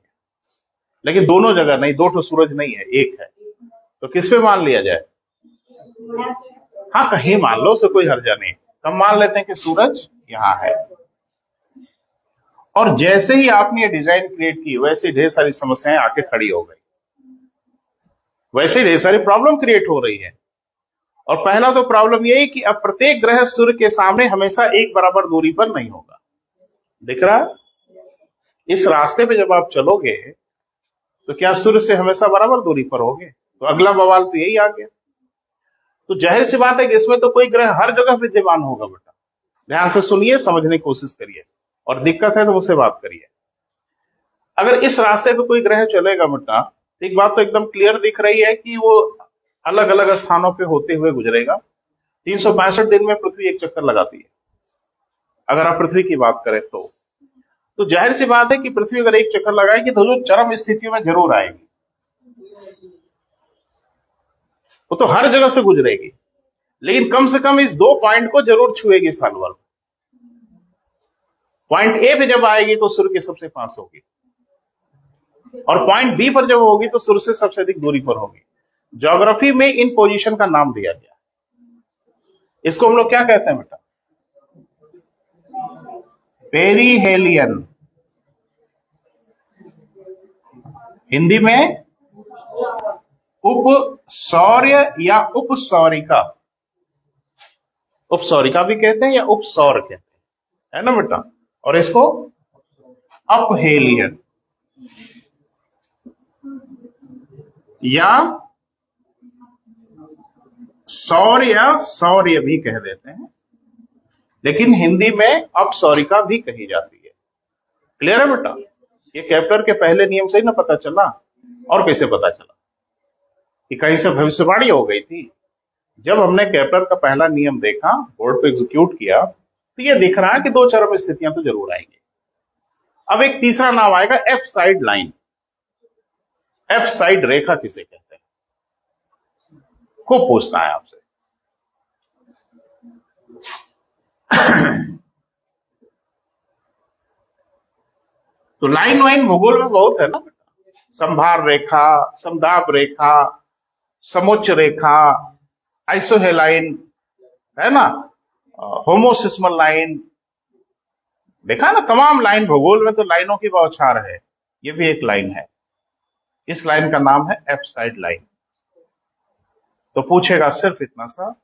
लेकिन दोनों जगह नहीं, दो ठो सूरज नहीं है, एक है। तो किस पे मान लिया जाए? हाँ, कहीं मान लो, उसे कोई हर्जा नहीं। हम मान लेते हैं कि सूरज यहां है। और जैसे ही आपने ये डिजाइन क्रिएट की वैसे ढेर सारी समस्याएं आके खड़ी हो गई, वैसे ढेर सारी प्रॉब्लम क्रिएट हो रही है। और पहला तो प्रॉब्लम यही कि अब प्रत्येक ग्रह सूर्य के सामने हमेशा एक बराबर दूरी पर नहीं होगा। दिख रहा है? इस रास्ते पे जब आप चलोगे तो क्या सूर्य से हमेशा बराबर दूरी पर होगे? तो अगला बवाल तो यही आ गया। तो जाहिर सी बात है कि इसमें तो कोई ग्रह हर जगह विद्यमान होगा बेटा। ध्यान से सुनिए, समझने की कोशिश करिए, और दिक्कत है तो मुझसे बात करिए। अगर इस रास्ते पे कोई ग्रह चलेगा बेटा, एक बात तो एकदम क्लियर दिख रही है कि वो अलग अलग स्थानों पे होते हुए गुजरेगा। 365 दिन में पृथ्वी एक चक्कर लगाती है, अगर आप पृथ्वी की बात करें तो जाहिर सी बात है कि पृथ्वी अगर एक चक्कर लगाएगी तो जो चरम स्थितियों में जरूर आएगी, वो तो हर जगह से गुजरेगी, लेकिन कम से कम इस दो पॉइंट को जरूर छुएगी साल भर। पॉइंट ए पे जब आएगी तो सूर्य के सबसे पास होगी, और पॉइंट बी पर जब होगी तो सूर्य से सबसे अधिक दूरी पर होगी। ज्योग्राफी में इन पोजीशन का नाम दिया गया, इसको हम लोग क्या कहते हैं बेटा? पेरीहेलियन। हिंदी में उपसौर्य या उपसौरिका, उपसौरिका भी कहते हैं या उपसौर कहते हैं, है ना बेटा। और इसको अपहेलियन या सौर्य भी कह देते हैं, लेकिन हिंदी में अपसौरिका भी कही जाती है। क्लियर है बेटा? ये केपलर के पहले नियम से ही ना पता चला, और कैसे पता चला कि कहीं से भविष्यवाणी हो गई थी? जब हमने केपलर का पहला नियम देखा, बोर्ड पे एग्जीक्यूट किया, तो ये दिख रहा है कि दो चरम स्थितियां तो जरूर आएंगी। अब एक तीसरा नाम आएगा, F side line. F side रेखा किसे कहते हैं? खूब पूछना है आपसे। तो लाइन वाइन भूगोल में बहुत है ना, संभार रेखा, समदाब रेखा, समुच्च रेखा, आइसोहेलाइन, है ना, होमोसिस्मल लाइन, देखा ना, तमाम लाइन भूगोल में तो लाइनों की बौछार है। ये भी एक लाइन है, इस लाइन का नाम है एफ साइड लाइन। तो पूछेगा सिर्फ इतना सा,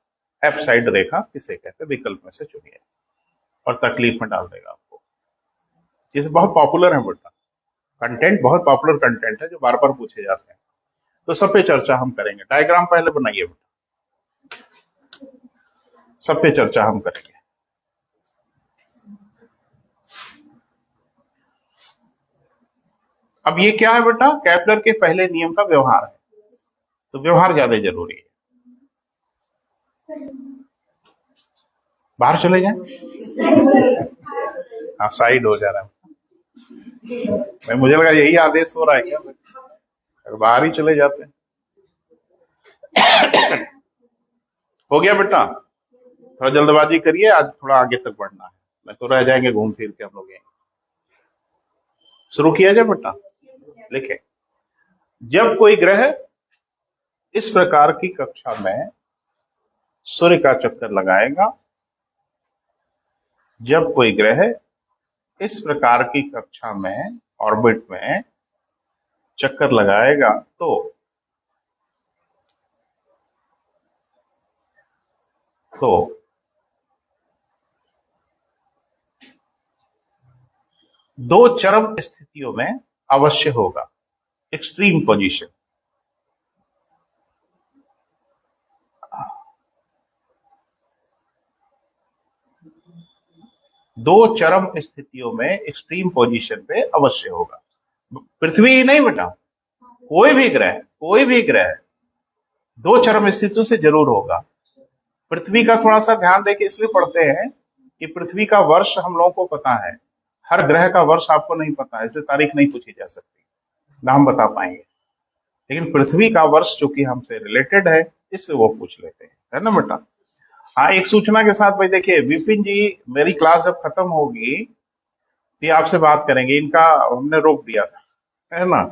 एफ साइड रेखा किसे कहते हैं, विकल्प में से चुनिए, और तकलीफ में डाल देगा आपको। ये बहुत पॉपुलर है बेटा, कंटेंट बहुत पॉपुलर कंटेंट है जो बार बार पूछे जाते हैं। तो सब पे चर्चा हम करेंगे। डायग्राम पहले बनाइए बेटा, सब पे चर्चा हम करेंगे। अब ये क्या है बेटा? केपलर के पहले नियम का व्यवहार है, तो व्यवहार ज्यादा जरूरी है। बाहर चले जाएं, हाँ साइड हो जा रहा है। मैं मुझे लगा यही आदेश हो रहा है क्या, अगर बाहर ही चले जाते हैं। हो गया बेटा? थोड़ा जल्दबाजी करिए, आज थोड़ा आगे तक बढ़ना है, नहीं तो रह जाएंगे घूम फिर के हम लोग। शुरू किया जाए बेटा? लिखे, जब कोई ग्रह इस प्रकार की कक्षा में सूर्य का चक्कर लगाएगा, जब कोई ग्रह इस प्रकार की कक्षा में ऑर्बिट में चक्कर लगाएगा, तो दो चरम स्थितियों में अवश्य होगा, एक्सट्रीम पोजीशन। दो चरम स्थितियों में एक्सट्रीम पोजीशन पे अवश्य होगा। पृथ्वी ही नहीं बेटा, कोई भी ग्रह दो चरम स्थितियों से जरूर होगा। पृथ्वी का थोड़ा सा ध्यान देके इसलिए पढ़ते हैं कि पृथ्वी का वर्ष हम लोगों को पता है, हर ग्रह का वर्ष आपको नहीं पता है, इसलिए तारीख नहीं पूछी जा सकती, ना हम बता पाएंगे। लेकिन पृथ्वी का वर्ष चूंकि हमसे रिलेटेड है, इसलिए वो पूछ लेते हैं, है ना बेटा। हाँ, एक सूचना के साथ भाई, देखिए विपिन जी, मेरी क्लास जब खत्म होगी तो आपसे बात करेंगे। इनका हमने रोक दिया था, है ना,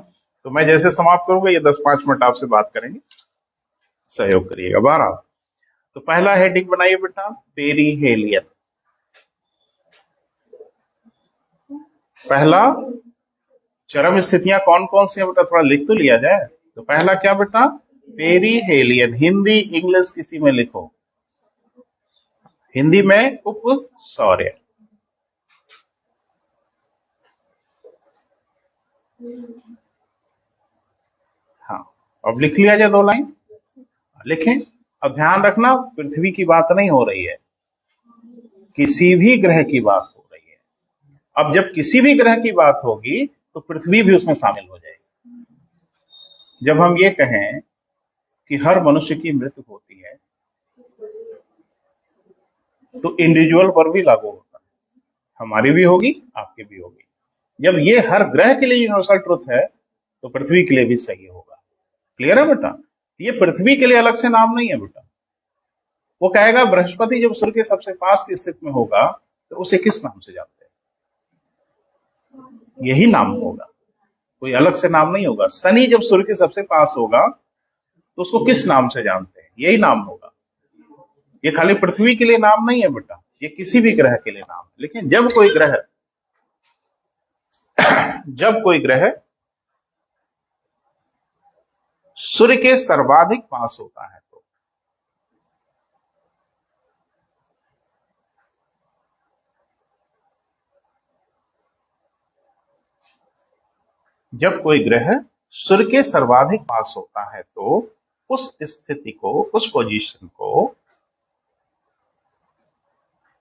तो मैं जैसे समाप्त करूंगा ये 10-5 मिनट आपसे बात करेंगे, सहयोग करिएगा। 12, तो पहला हेडिंग बनाइए बेटा, पेरीहेलियन। पहला, चरम स्थितियां कौन कौन सी है बेटा, थोड़ा लिख तो लिया जाए। तो पहला क्या बेटा? पेरीहेलियन। हिंदी इंग्लिश किसी में लिखो, हिंदी में उपसौर्य। हाँ, अब लिख लिया जाए 2 लाइन, लिखें। अब ध्यान रखना, पृथ्वी की बात नहीं हो रही है, किसी भी ग्रह की बात हो रही है। अब जब किसी भी ग्रह की बात होगी तो पृथ्वी भी उसमें शामिल हो जाएगी। जब हम ये कहें कि हर मनुष्य की मृत्यु होती है, तो इंडिविजुअल पर भी लागू होता है, हमारी भी होगी, आपकी भी होगी। जब ये हर ग्रह के लिए यूनिवर्सल ट्रुथ है, तो पृथ्वी के लिए भी सही होगा। क्लियर है बेटा? ये पृथ्वी के लिए अलग से नाम नहीं है बेटा। वो कहेगा बृहस्पति जब सूर्य के सबसे पास की स्थिति में होगा, तो उसे किस नाम से जानते हैं? यही नाम होगा, कोई अलग से नाम नहीं होगा। शनि जब सूर्य के सबसे पास होगा, तो उसको किस नाम से जानते हैं? यही नाम होगा। ये खाली पृथ्वी के लिए नाम नहीं है बेटा, ये किसी भी ग्रह के लिए नाम है। लेकिन जब कोई ग्रह सूर्य के सर्वाधिक पास होता है तो जब कोई ग्रह सूर्य के सर्वाधिक पास होता है तो उस स्थिति को, उस पोजीशन को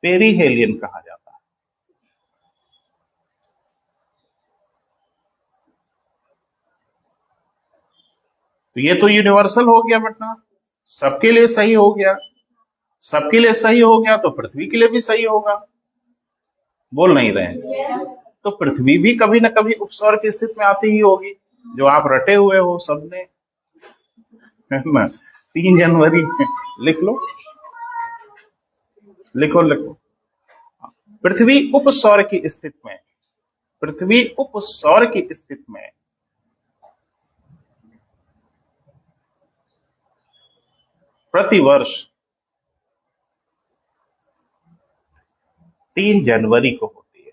पेरीहेलियन कहा जाता है। तो ये तो यूनिवर्सल हो गया बेटा, सबके लिए सही हो गया। सबके लिए सही हो गया तो पृथ्वी के लिए भी सही होगा। बोल नहीं रहे हैं? तो पृथ्वी भी कभी ना कभी उपसौर की स्थिति में आती ही होगी, जो आप रटे हुए हो सबने, है ना। 3 जनवरी लिख लो, लिखो लिखो। पृथ्वी उपसौर की स्थिति में, पृथ्वी उपसौर की स्थिति में प्रतिवर्ष 3 जनवरी को होती है।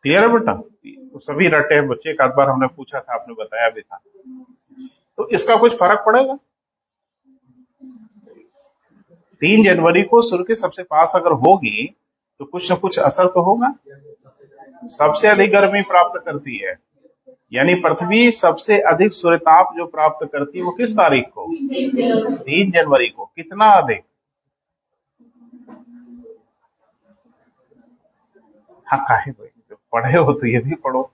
क्लियर है बेटा? तो सभी रटे हैं बच्चे, एक आध बार हमने पूछा था, आपने बताया भी था। तो इसका कुछ फर्क पड़ेगा? 3 जनवरी को सूर्य के सबसे पास अगर होगी तो कुछ ना कुछ असर तो होगा। सबसे अधिक गर्मी प्राप्त करती है, यानी पृथ्वी सबसे अधिक सूर्यताप जो प्राप्त करती है वो किस तारीख को? 3 जनवरी को। कितना अधिक? हाँ, काहे भाई, जो पढ़े हो तो ये भी पढ़ो।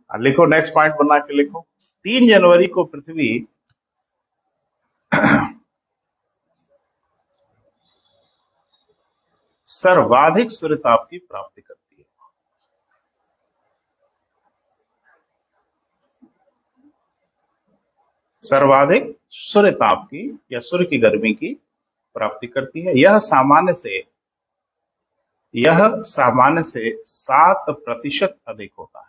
लिखो, नेक्स्ट पॉइंट बना के लिखो। 3 जनवरी को पृथ्वी सर्वाधिक सूर्यताप की प्राप्ति करती है। सर्वाधिक सूर्यताप की या सूर्य की गर्मी की प्राप्ति करती है। यह सामान्य से 7% अधिक होता है।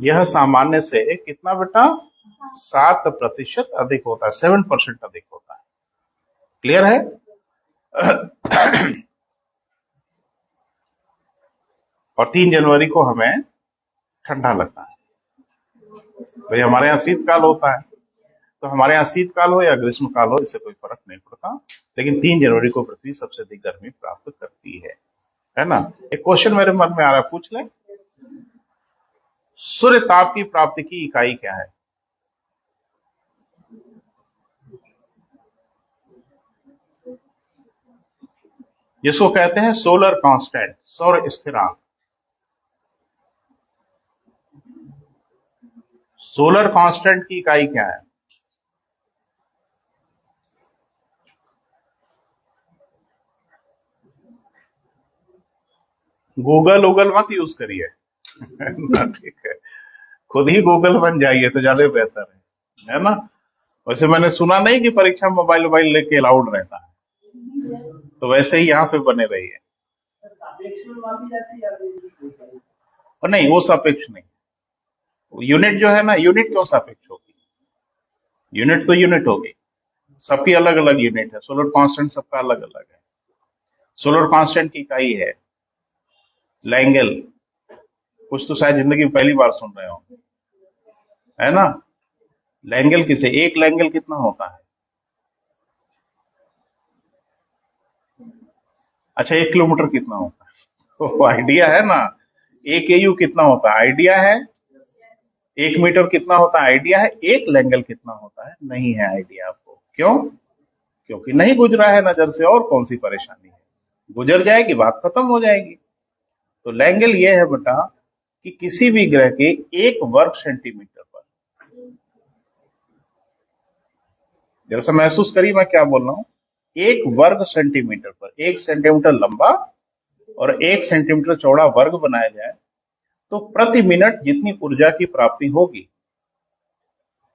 यह सामान्य से कितना बेटा? 7% अधिक होता है, 7% अधिक होता है। क्लियर है? और 3 जनवरी को हमें ठंडा लगता है। भाई हमारे यहाँ शीतकाल होता है, तो हमारे यहाँ शीतकाल हो या ग्रीष्म काल हो, इससे कोई फर्क नहीं पड़ता। लेकिन 3 जनवरी को पृथ्वी सबसे अधिक गर्मी प्राप्त करती है ना। एक क्वेश्चन मेरे मन में आ रहा है, पूछ ले। सूर्य ताप की प्राप्ति की इकाई क्या है? जिसको कहते हैं सोलर कांस्टेंट, सौर स्थिरांक। सोलर कांस्टेंट की इकाई क्या है? गूगल मत यूज करिए। ठीक है, खुद ही गूगल बन जाइए तो ज्यादा बेहतर है ना। वैसे मैंने सुना नहीं कि परीक्षा में मोबाइल लेके अलाउड रहता है, तो वैसे ही यहाँ पे बने रहिए। और नहीं, वो सापेक्ष नहीं। यूनिट जो है ना, यूनिट क्यों सापेक्ष होगी? यूनिट तो यूनिट होगी, सबकी अलग अलग यूनिट है। सोलर कांस्टेंट सबका अलग अलग है। सोलर कांस्टेंट की इकाई है लैंगल। कुछ तो शायद जिंदगी में पहली बार सुन रहे हो, है ना। लैंगल किसे? एक लैंगल कितना होता है? अच्छा, 1 किलोमीटर कितना होता है? तो आइडिया है ना। 1 AU कितना होता है? आइडिया है। 1 मीटर कितना होता है? आइडिया है। 1 लैंगल कितना होता है? नहीं है आइडिया आपको। क्यों? क्योंकि नहीं गुजरा है नजर से। और कौन सी परेशानी है? गुजर जाएगी, बात खत्म हो जाएगी। तो लैंगल ये है बेटा कि किसी भी ग्रह के 1 वर्ग सेंटीमीटर पर, जैसा महसूस करिए मैं क्या बोल रहा हूं, 1 वर्ग सेंटीमीटर पर 1 सेंटीमीटर लंबा और 1 सेंटीमीटर चौड़ा वर्ग बनाया जाए तो प्रति मिनट जितनी ऊर्जा की प्राप्ति होगी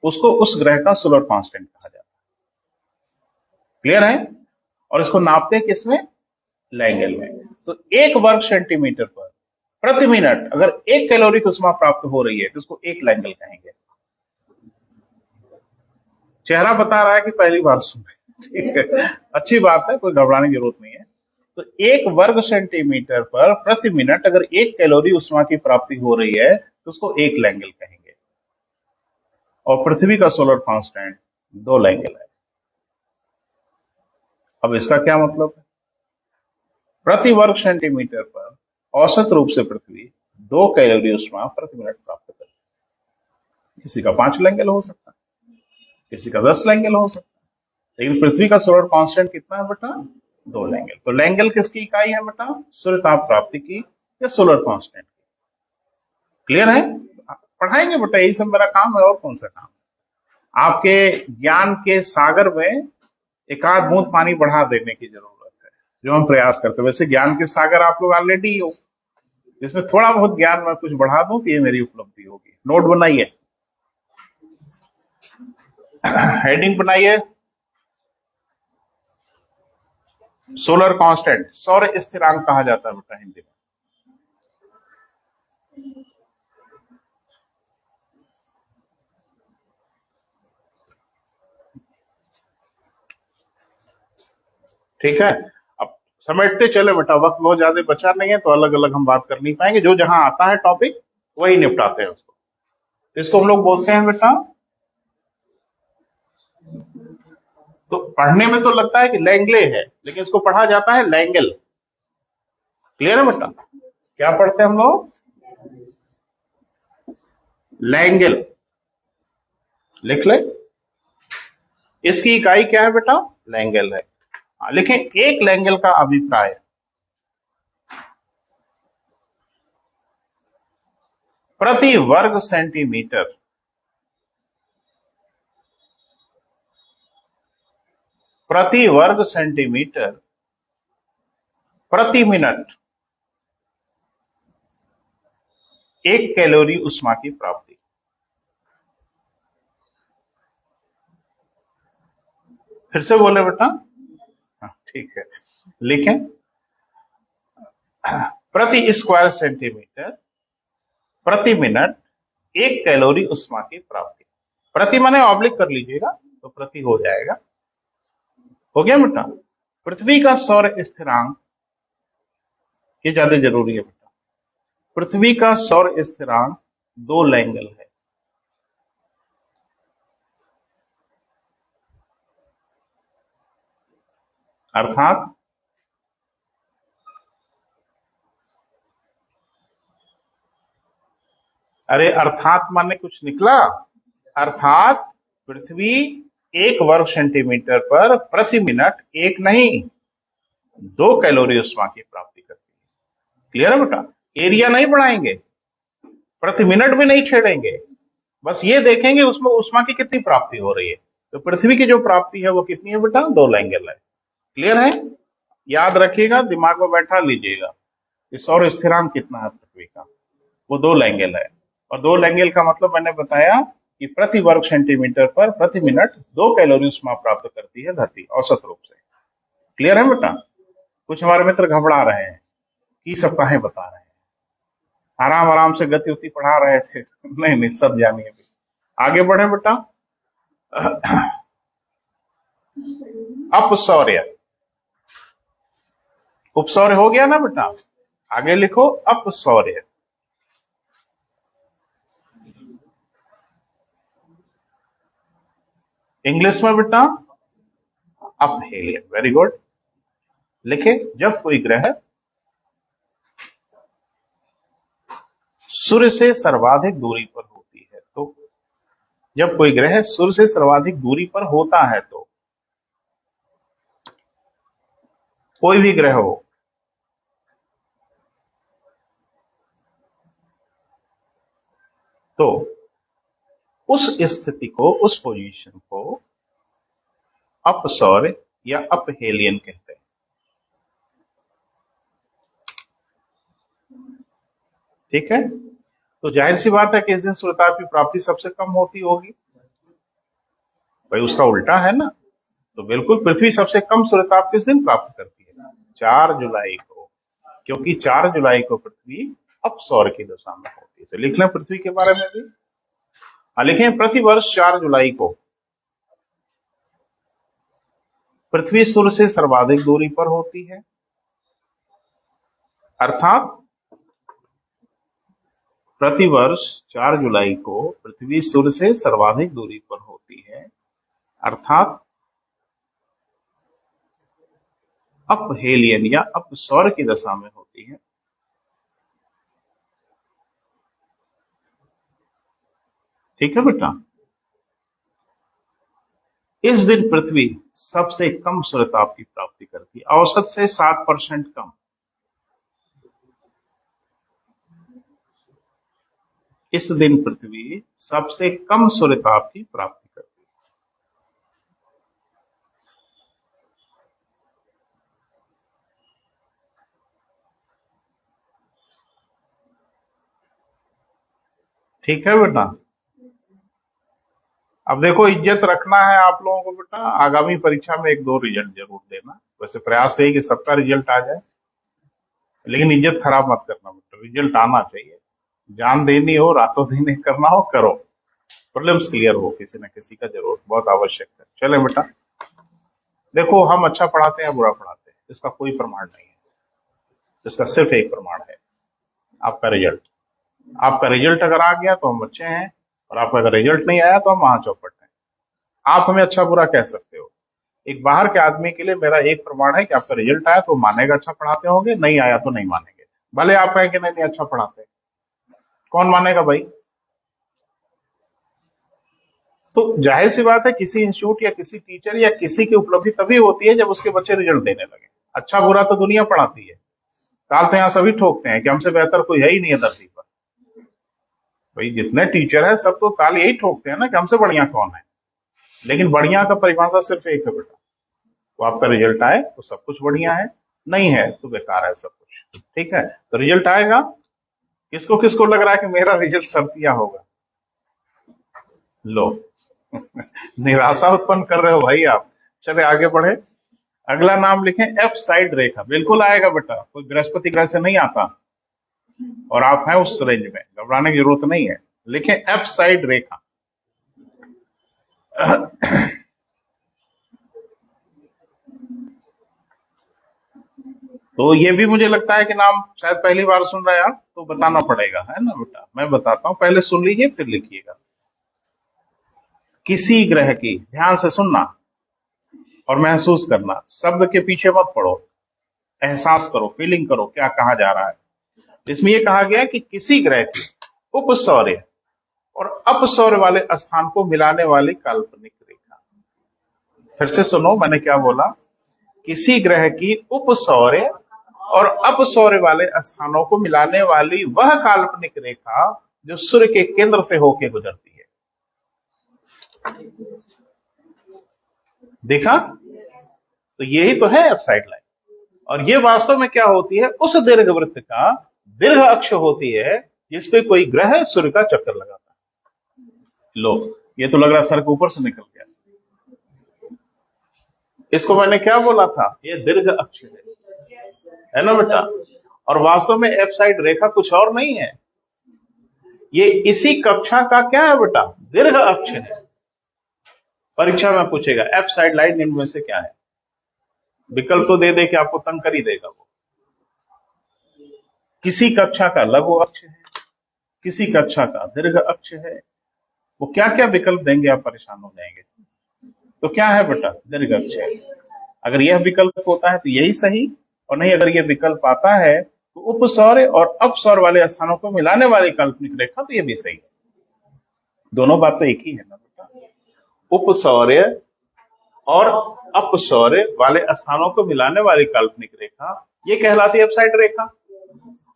उसको उस ग्रह का सोलर कांस्टेंट कहा जाता है। क्लियर है? और इसको नापते हैं किसमें? लैंगल में। तो 1 वर्ग सेंटीमीटर पर प्रति मिनट अगर 1 कैलोरी की ऊष्मा प्राप्त हो रही है तो उसको 1 लैंगल कहेंगे। चेहरा बता रहा है कि पहली बार सुन रहे। ठीक है, अच्छी बात है, कोई घबराने की जरूरत नहीं है। तो 1 वर्ग सेंटीमीटर पर प्रति मिनट अगर 1 कैलोरी उष्मा की प्राप्ति हो रही है तो उसको 1 लैंगल कहेंगे, और पृथ्वी का सोलर कांस्टेंट 2 लैंगल है। अब इसका क्या मतलब है? प्रति वर्ग सेंटीमीटर पर औसत रूप से पृथ्वी 2 कैलोरी उष्मा प्रति मिनट प्राप्त करती है। किसी का 5 लैंगल हो सकता है, किसी का 10 लैंगल हो सकता है, लेकिन पृथ्वी का सोलर कांस्टेंट कितना है बेटा? 2 लैंगल। तो लैंगल किसकी इकाई है बेटा? सूर्य ताप प्राप्ति की या सोलर कांस्टेंट की। क्लियर है? पढ़ाएंगे बेटा, यही सब मेरा काम है, और कौन सा काम। आपके ज्ञान के सागर में एक आध बूंद पानी बढ़ा देने की जरूरत है, जो हम प्रयास करते हैं। वैसे ज्ञान के सागर आप लोग ऑलरेडी हो, जिसमें थोड़ा बहुत ज्ञान मैं कुछ बढ़ा दूं तो ये मेरी उपलब्धि होगी। नोट बनाइए, हेडिंग बनाइए, सोलर कांस्टेंट, सौर स्थिरांक कहा जाता है बेटा हिंदी में। ठीक है, अब समेटते चले बेटा, वक्त बहुत ज्यादा बचा नहीं है, तो अलग अलग हम बात कर नहीं पाएंगे। जो जहां आता है टॉपिक वही निपटाते हैं उसको। तो इसको हम लोग बोलते हैं बेटा, तो पढ़ने में तो लगता है कि लैंगले है, लेकिन इसको पढ़ा जाता है लैंगल। क्लियर है बेटा? क्या पढ़ते हैं हम लोग? लैंगल। लिख ले, इसकी इकाई क्या है बेटा? लैंगल है। लिखें, 1 लैंगल का अभिप्राय प्रति वर्ग सेंटीमीटर प्रति वर्ग सेंटीमीटर प्रति मिनट 1 कैलोरी उष्मा की प्राप्ति। फिर से बोले बेटा? ठीक है, लिखें, प्रति स्क्वायर सेंटीमीटर प्रति मिनट 1 कैलोरी उष्मा की प्राप्ति। प्रति माने ऑब्लिक कर लीजिएगा तो प्रति हो जाएगा। हो गया बेटा? पृथ्वी का सौर स्थिरांक, ये ज्यादा जरूरी है बेटा, पृथ्वी का सौर स्थिरांक 2 लैंगल है। अर्थात अरे अर्थात माने कुछ निकला? अर्थात पृथ्वी 1 वर्ग सेंटीमीटर पर प्रति मिनट 1 नहीं 2 कैलोरी उष्मा की प्राप्ति करती है। क्लियर है बेटा? एरिया नहीं बढ़ाएंगे, प्रति मिनट भी नहीं छेड़ेंगे, बस ये देखेंगे उसमें उष्मा की कितनी प्राप्ति हो रही है। तो पृथ्वी की जो प्राप्ति है वो कितनी है बेटा? 2 लैंगल है। क्लियर है? याद रखिएगा, दिमाग में बैठा लीजिएगा, इस सौर स्थिरांक कितना है पृथ्वी का? वो 2 लैंगल है। और 2 लैंगल का मतलब मैंने बताया कि प्रति वर्ग सेंटीमीटर पर प्रति मिनट 2 कैलोरी उष्मा प्राप्त करती है धरती, औसत रूप से। क्लियर है बेटा? कुछ हमारे मित्र घबरा रहे हैं कि सब काहे बता रहे हैं, आराम आराम से गति उति पढ़ा रहे थे। नहीं नहीं, सब जानिए। आगे बढ़े बेटा। अपसौर्य, उपसौर्य हो गया ना बेटा? आगे लिखो अपसौर्य। इंग्लिश में बेटा अपहेलियन। Very good. लिखे, जब कोई ग्रह सूर्य से सर्वाधिक दूरी पर होती है तो, जब कोई ग्रह सूर्य से सर्वाधिक दूरी पर होता है तो, कोई भी ग्रह हो, तो उस स्थिति को, उस पोजीशन को अपसौर्य या अपहेलियन कहते हैं। ठीक है? तो जाहिर सी बात है कि इस दिन सूर्यताप की प्राप्ति सबसे कम होती होगी। भाई उसका उल्टा है ना, तो बिल्कुल पृथ्वी सबसे कम सूर्यताप किस दिन प्राप्त करती है? 4 जुलाई को, क्योंकि 4 जुलाई को पृथ्वी अपसौर्य की दशा में होती है। तो लिख लें पृथ्वी के बारे में भी। लिखें, प्रति वर्ष 4 जुलाई को पृथ्वी सूर्य से सर्वाधिक दूरी पर होती है, अर्थात प्रतिवर्ष 4 जुलाई को पृथ्वी सूर्य से सर्वाधिक दूरी पर होती है, अर्थात अपहेलियन या अपसौर की दशा में होती है। ठीक है बेटा। इस दिन पृथ्वी सबसे कम सूर्यताप की प्राप्ति करती है, औसत से 7% कम। इस दिन पृथ्वी सबसे कम सूर्यताप की प्राप्ति करती है। ठीक है बेटा। अब देखो, इज्जत रखना है आप लोगों को बेटा, आगामी परीक्षा में 1-2 रिजल्ट जरूर देना। वैसे प्रयास है कि सबका रिजल्ट आ जाए, लेकिन इज्जत खराब मत करना बेटा, रिजल्ट आना चाहिए। जान देनी हो, रातों दिन करना हो, करो, प्रीलिम्स क्लियर हो किसी न किसी का जरूर, बहुत आवश्यक है। चले बेटा, देखो हम अच्छा पढ़ाते हैं बुरा पढ़ाते हैं, इसका कोई प्रमाण नहीं है। इसका सिर्फ एक प्रमाण है, आपका रिजल्ट। आपका रिजल्ट अगर आ गया तो हम अच्छे हैं, और आपका अगर रिजल्ट नहीं आया तो हम वहां चौपट हैं। आप हमें अच्छा बुरा कह सकते हो। एक बाहर के आदमी के लिए मेरा एक प्रमाण है कि आपका रिजल्ट आया तो मानेगा अच्छा पढ़ाते होंगे, नहीं आया तो नहीं मानेंगे। भले आप कहें कि नहीं अच्छा पढ़ाते, कौन मानेगा भाई? तो जाहिर सी बात है, किसी इंस्टीट्यूट या किसी टीचर या किसी की उपलब्धि तभी होती है जब उसके बच्चे रिजल्ट देने लगे। अच्छा बुरा तो दुनिया पढ़ाती है, ताल तो यहाँ सभी ठोकते हैं कि हमसे बेहतर कोई है ही नहीं है धरती पर। भाई जितने टीचर है सब तो ताल यही ठोकते हैं ना कि हमसे बढ़िया कौन है। लेकिन बढ़िया का परिभाषा सिर्फ एक है बेटा, तो आपका रिजल्ट आए तो सब कुछ बढ़िया है, नहीं है तो बेकार है सब कुछ। ठीक है, तो रिजल्ट आएगा। किसको किसको लग रहा है कि मेरा रिजल्ट सर्दिया होगा? लो निराशा उत्पन्न कर रहे हो भाई आप। चले आगे बढ़े, अगला नाम लिखें एफ साइड रेखा। बिल्कुल आएगा बेटा, कोई बृहस्पति ग्रह से नहीं आता, और आप हैं उस रेंज में, घबराने की जरूरत नहीं है। लिखें एफ साइड रेखा। तो ये भी मुझे लगता है कि नाम शायद पहली बार सुन रहे हैं आप, तो बताना पड़ेगा, है ना बेटा? मैं बताता हूं, पहले सुन लीजिए फिर लिखिएगा। किसी ग्रह की, ध्यान से सुनना और महसूस करना, शब्द के पीछे मत पड़ो, एहसास करो, फीलिंग करो क्या कहा जा रहा है। इसमें यह कहा गया कि किसी ग्रह की उपसौर्य और अपसौर्य वाले स्थान को मिलाने वाली काल्पनिक रेखा। फिर से सुनो, मैंने क्या बोला? किसी ग्रह की उपसौर्य और अपसौर्य वाले स्थानों को मिलाने वाली वह काल्पनिक रेखा जो सूर्य के केंद्र से होकर गुजरती है। देखा? तो यही तो है एफ साइड लाइन। और ये वास्तव में क्या होती है? उस दीर्घवृत्त का दीर्घ अक्ष होती है जिसपे कोई ग्रह सूर्य का चक्कर लगाता है। लो, ये तो लग रहा है सर के ऊपर से निकल गया। इसको मैंने क्या बोला था? ये दीर्घ अक्ष है ना बेटा? और वास्तव में एफ साइड रेखा कुछ और नहीं है, ये इसी कक्षा का क्या है बेटा? दीर्घ अक्ष है। परीक्षा में पूछेगा एफ साइड लाइन इनमें से क्या है, विकल्प तो दे दे कि आपको तंग कर ही देगा वो। किसी कक्षा का लघु अक्ष है, किसी कक्षा का दीर्घ अक्ष है, वो क्या क्या विकल्प देंगे आप परेशान हो जाएंगे। तो क्या है बेटा? दीर्घ अक्ष है। अगर यह विकल्प होता है तो यही सही, और नहीं अगर यह विकल्प आता है तो उपसौर्य और अपसौर्य वाले स्थानों को मिलाने वाली काल्पनिक रेखा, तो यह भी सही है। दोनों बात तो एक ही है ना बेटा? उपसौर्य और अपसौर्य वाले स्थानों को मिलाने वाली काल्पनिक रेखा ये कहलाती है एफ साइड रेखा।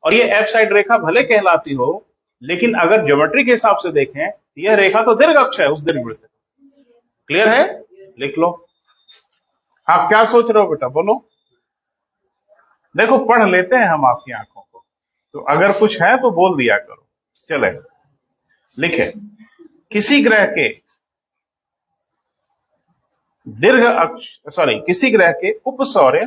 और ये एफ साइड रेखा भले कहलाती हो, लेकिन अगर ज्योमेट्री के हिसाब से देखें यह रेखा तो दीर्घ अक्ष है उस दीर्घवृत्त। क्लियर है? लिख लो। आप क्या सोच रहे हो बेटा, बोलो। देखो पढ़ लेते हैं हम आपकी आंखों को, तो अगर कुछ है तो बोल दिया करो। चले लिखे, किसी ग्रह के दीर्घ अक्ष, किसी ग्रह के उपसौर्य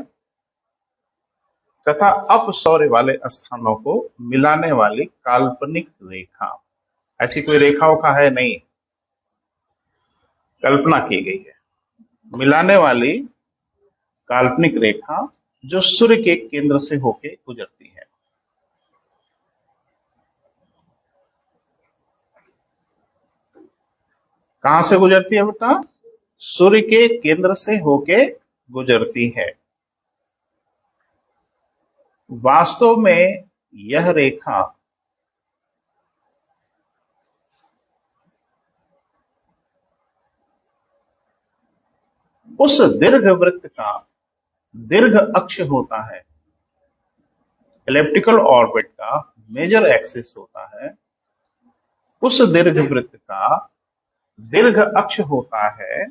तथा अपसौर्य वाले स्थानों को मिलाने वाली काल्पनिक रेखा। ऐसी कोई रेखाओं का है नहीं, कल्पना की गई है। मिलाने वाली काल्पनिक रेखा जो सूर्य के केंद्र से होके गुजरती है। कहां से गुजरती है बेटा? सूर्य के केंद्र से होके गुजरती है। वास्तव में यह रेखा उस दीर्घवृत्त का दीर्घ अक्ष होता है। एलिप्टिकल ऑर्बिट का मेजर एक्सिस होता है, उस दीर्घवृत्त का दीर्घ अक्ष होता है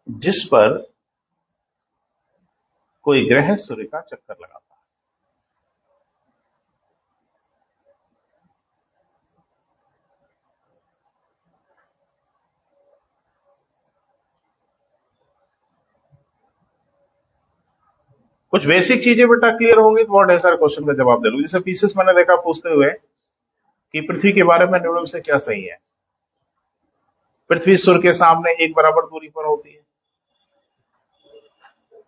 जिस पर कोई ग्रह सूर्य का चक्कर लगाता है। कुछ बेसिक चीजें बेटा क्लियर होंगी तो बहुत ढेर सारे क्वेश्चन का जवाब दे लूंगी। जैसे पीसेस मैंने देखा पूछते हुए कि पृथ्वी के बारे में निम्न में से क्या सही है। पृथ्वी सूर्य के सामने एक बराबर दूरी पर होती है।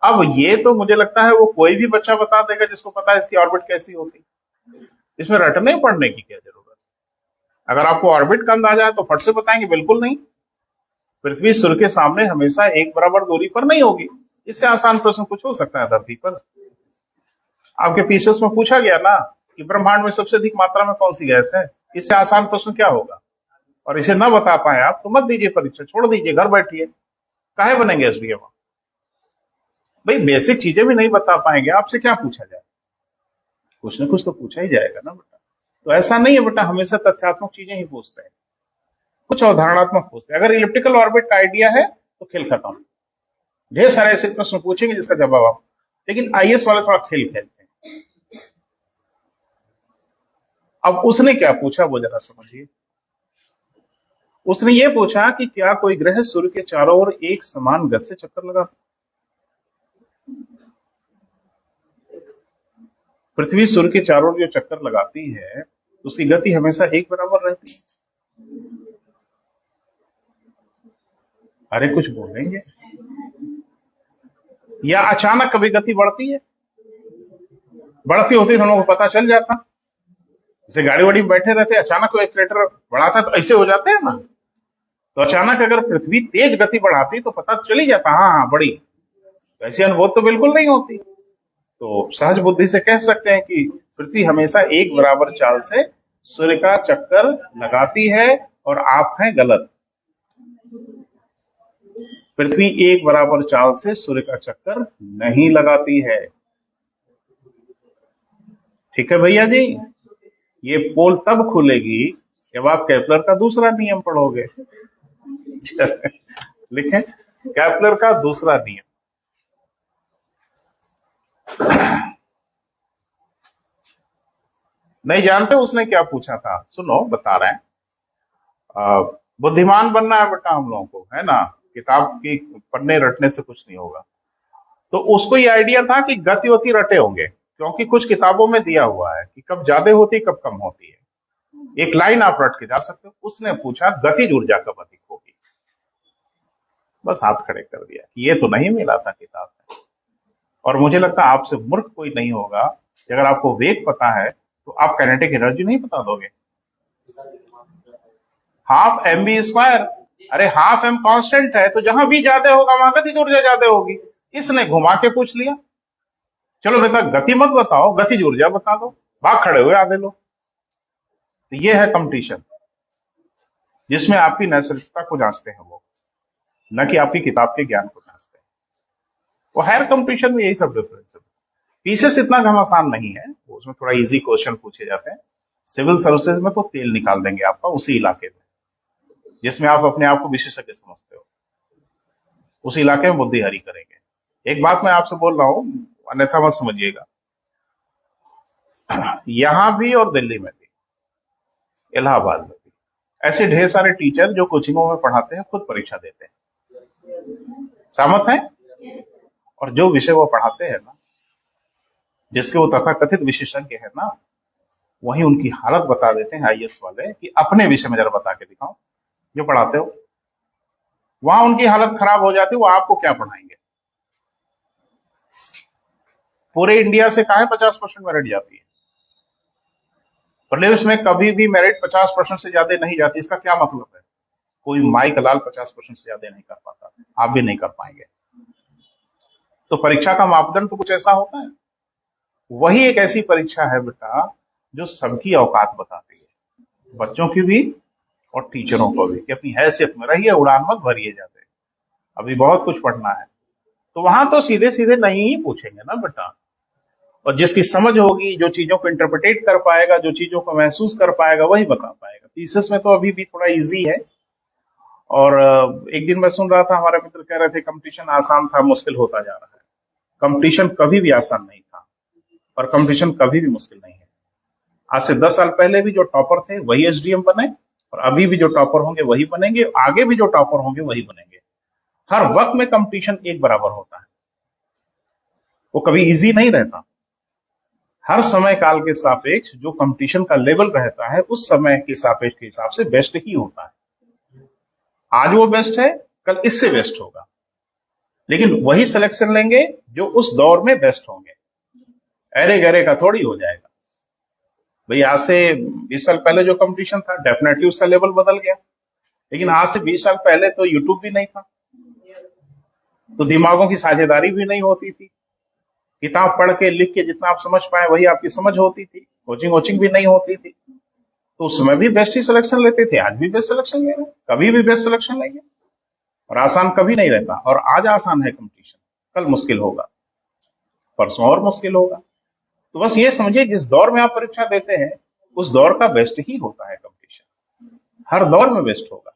अब ये तो मुझे लगता है वो कोई भी बच्चा बता देगा जिसको पता है इसकी ऑर्बिट कैसी होती है। इसमें रटने पढ़ने की क्या जरूरत है। अगर आपको ऑर्बिट का अंदाजा है तो फट से बताएंगे बिल्कुल नहीं, पृथ्वी सूर्य के सामने हमेशा एक बराबर दूरी पर नहीं होगी। इससे आसान प्रश्न कुछ हो सकता है धरती पर। आपके पीसेस में पूछा गया ना कि ब्रह्मांड में सबसे अधिक मात्रा में कौन सी गैस है। इससे आसान प्रश्न क्या होगा? और इसे ना बता पाए आप तो मत दीजिए परीक्षा, छोड़ दीजिए, घर बैठिए, काहे बनेंगे एसडीएम? भाई बेसिक चीजें भी नहीं बता पाएंगे, आपसे क्या पूछा जाए? कुछ ना कुछ तो पूछा ही जाएगा ना बेटा। तो ऐसा नहीं है बेटा हमेशा तथ्यात्मक चीजें ही पूछते हैं, कुछ अवधारणात्मक पूछते हैं। अगर इलिप्टिकल ऑर्बिट का आइडिया है तो खेल खत्म। ढेर सारे ऐसे प्रश्न पूछेंगे जिसका जवाब आप, लेकिन आईएएस वाले थोड़ा खेल खेलते हैं। अब उसने क्या पूछा वो जरा समझिए। उसने ये पूछा कि क्या कोई ग्रह सूर्य के चारों ओर एक समान गति से चक्कर लगाता? पृथ्वी सूर्य के चारों ओर जो चक्कर लगाती है उसकी गति हमेशा एक बराबर रहती है। अरे कुछ बोलेंगे? या अचानक कभी गति बढ़ती है? बढ़ती होती तो हम लोगों को पता चल जाता। जैसे गाड़ी वाड़ी में बैठे रहते, अचानक कोई एक्सीलेटर बढ़ाता है तो ऐसे हो जाते हैं ना। तो अचानक अगर पृथ्वी तेज गति बढ़ाती तो पता चल ही जाता, हाँ बड़ी। तो ऐसी अनुभूति तो बिल्कुल नहीं होती। तो सहज बुद्धि से कह सकते हैं कि पृथ्वी हमेशा एक बराबर चाल से सूर्य का चक्कर लगाती है और आप हैं गलत। पृथ्वी एक बराबर चाल से सूर्य का चक्कर नहीं लगाती है। ठीक है भैया जी, ये पोल तब खुलेगी जब आप केपलर का दूसरा नियम पढ़ोगे। लिखें केपलर का दूसरा नियम। नहीं जानते उसने क्या पूछा था? सुनो बता रहे हैं। बुद्धिमान बनना है बेटा हम लोगों को, है ना। किताब की पढ़ने रटने से कुछ नहीं होगा। तो उसको ये आइडिया था कि गति होती रटे होंगे, क्योंकि कुछ किताबों में दिया हुआ है कि कब ज्यादा होती कब कम होती है। एक लाइन आप रट के जा सकते हो। उसने पूछा गतिज ऊर्जा कब अधिक होगी। बस हाथ खड़े कर दिया। ये तो नहीं मिला था किताब में। और मुझे लगता है आपसे मूर्ख कोई नहीं होगा कि अगर आपको वेग पता है तो आप काइनेटिक एनर्जी नहीं बता दोगे। Half M B square. अरे हाफ एम कांस्टेंट है तो जहां भी ज्यादा होगा वहां गतिज ऊर्जा ज्यादा होगी। इसने घुमा के पूछ लिया। चलो बेटा गति मत बताओ, गतिज ऊर्जा बता दो। भाग खड़े हुए आधे लोग। तो ये है कंपटीशन जिसमें आपकी नैसर्गिकता को जांचते हैं वो, न कि आपकी किताब के ज्ञान को जांचते हैं। वो हायर कंपटीशन में यही सब डिफरेंस है। पीसेस इतना घमासान नहीं है, उसमें थोड़ा इजी क्वेश्चन पूछे जाते हैं। सिविल सर्विसेज में तो तेल निकाल देंगे आपका उसी इलाके में जिसमें आप अपने आप को विशेषज्ञ समझते हो। उस इलाके में बुद्धिहारी करेंगे। एक बात मैं आपसे बोल रहा हूं, अन्यथा मत समझिएगा। यहां भी और दिल्ली में भी, इलाहाबाद में भी ऐसे ढेर सारे टीचर जो कोचिंगों में पढ़ाते हैं खुद परीक्षा देते हैं। सहमत हैं? और जो विषय वो पढ़ाते हैं ना, जिसके वो तथाकथित विशेषज्ञ है ना, वही उनकी हालत बता देते हैं आईएएस वाले कि अपने विषय में जरा बता के दिखाओ जो पढ़ाते हो। वहां उनकी हालत खराब हो जाती है, वो आपको क्या पढ़ाएंगे। पूरे इंडिया से कहाँ 50% मेरिट जाती है? प्रीलिम्स में कभी भी मेरिट 50% से ज्यादा नहीं जाती। इसका क्या मतलब है? कोई माई का लाल 50% से ज्यादा नहीं कर पाता, आप भी नहीं कर पाएंगे। तो परीक्षा का मापदंड तो कुछ ऐसा होता है। वही एक ऐसी परीक्षा है बेटा जो सबकी औकात बताती है, बच्चों की भी और टीचरों को भी, कि अपनी हैसियत में रहिए, उड़ान मत भरिए जाते, अभी बहुत कुछ पढ़ना है। तो वहां तो सीधे सीधे नहीं ही पूछेंगे ना बेटा। और जिसकी समझ होगी, जो चीजों को इंटरप्रिटेट कर पाएगा, जो चीजों को महसूस कर पाएगा, वही बता पाएगा। थीसिस में तो अभी भी थोड़ा इजी है। और एक दिन मैं सुन रहा था, हमारे मित्र कह रहे थे कंपटीशन आसान था, मुश्किल होता जा रहा है। कंपटीशन कभी भी आसान नहीं था और कंपटीशन कभी भी मुश्किल नहीं है। आज से 10 साल पहले भी जो टॉपर थे वही एसडीएम बने, और अभी भी जो टॉपर होंगे वही बनेंगे, आगे भी जो टॉपर होंगे वही बनेंगे। हर वक्त में कंपटीशन एक बराबर होता है, वो कभी इजी नहीं रहता। हर समय काल के सापेक्ष जो कंपटीशन का लेवल रहता है, उस समय के सापेक्ष के हिसाब से बेस्ट ही होता है। आज वो बेस्ट है, कल इससे बेस्ट होगा, लेकिन वही सिलेक्शन लेंगे जो उस दौर में बेस्ट होंगे। अरे गरे का थोड़ी हो जाएगा भाई। आज से 20 साल पहले जो कंपटीशन था, डेफिनेटली उसका लेवल बदल गया, लेकिन आज से 20 साल पहले तो यूट्यूब भी नहीं था, तो दिमागों की साझेदारी भी नहीं होती थी। किताब पढ़ के लिख के जितना आप समझ पाए वही आपकी समझ होती थी। कोचिंग भी नहीं होती थी, तो उस समय भी बेस्ट ही सिलेक्शन लेते थे। आज भी बेस्ट सिलेक्शन ले रहे हैं, कभी भी बेस्ट सिलेक्शन लेंगे। और आसान कभी नहीं रहता। और आज आसान है कंपटीशन, कल मुश्किल होगा, परसों और मुश्किल होगा। तो बस ये समझिए, जिस दौर में आप परीक्षा देते हैं उस दौर का बेस्ट ही होता है कंपटीशन, हर दौर में बेस्ट होगा।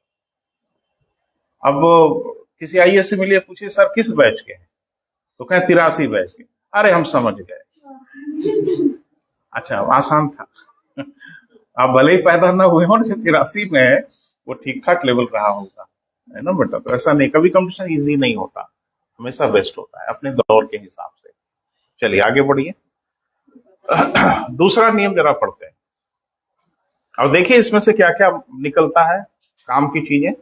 अब किसी आईएएस से मिलिए, पूछिए सर किस बैच के हैं, तो कहें 83 बैच के। अरे हम समझ गए, अच्छा आसान था। आप भले ही पैदा ना हुए हो, 83 में है, वो ठीक ठाक लेवल रहा होगा, है ना बेटा। तो ऐसा नहीं, कभी कंपटीशन इजी नहीं होता, हमेशा बेस्ट होता है अपने दौर के हिसाब से। चलिए आगे बढ़िए। दूसरा नियम जरा पढ़ते हैं और देखिए इसमें से क्या क्या निकलता है काम की चीजें।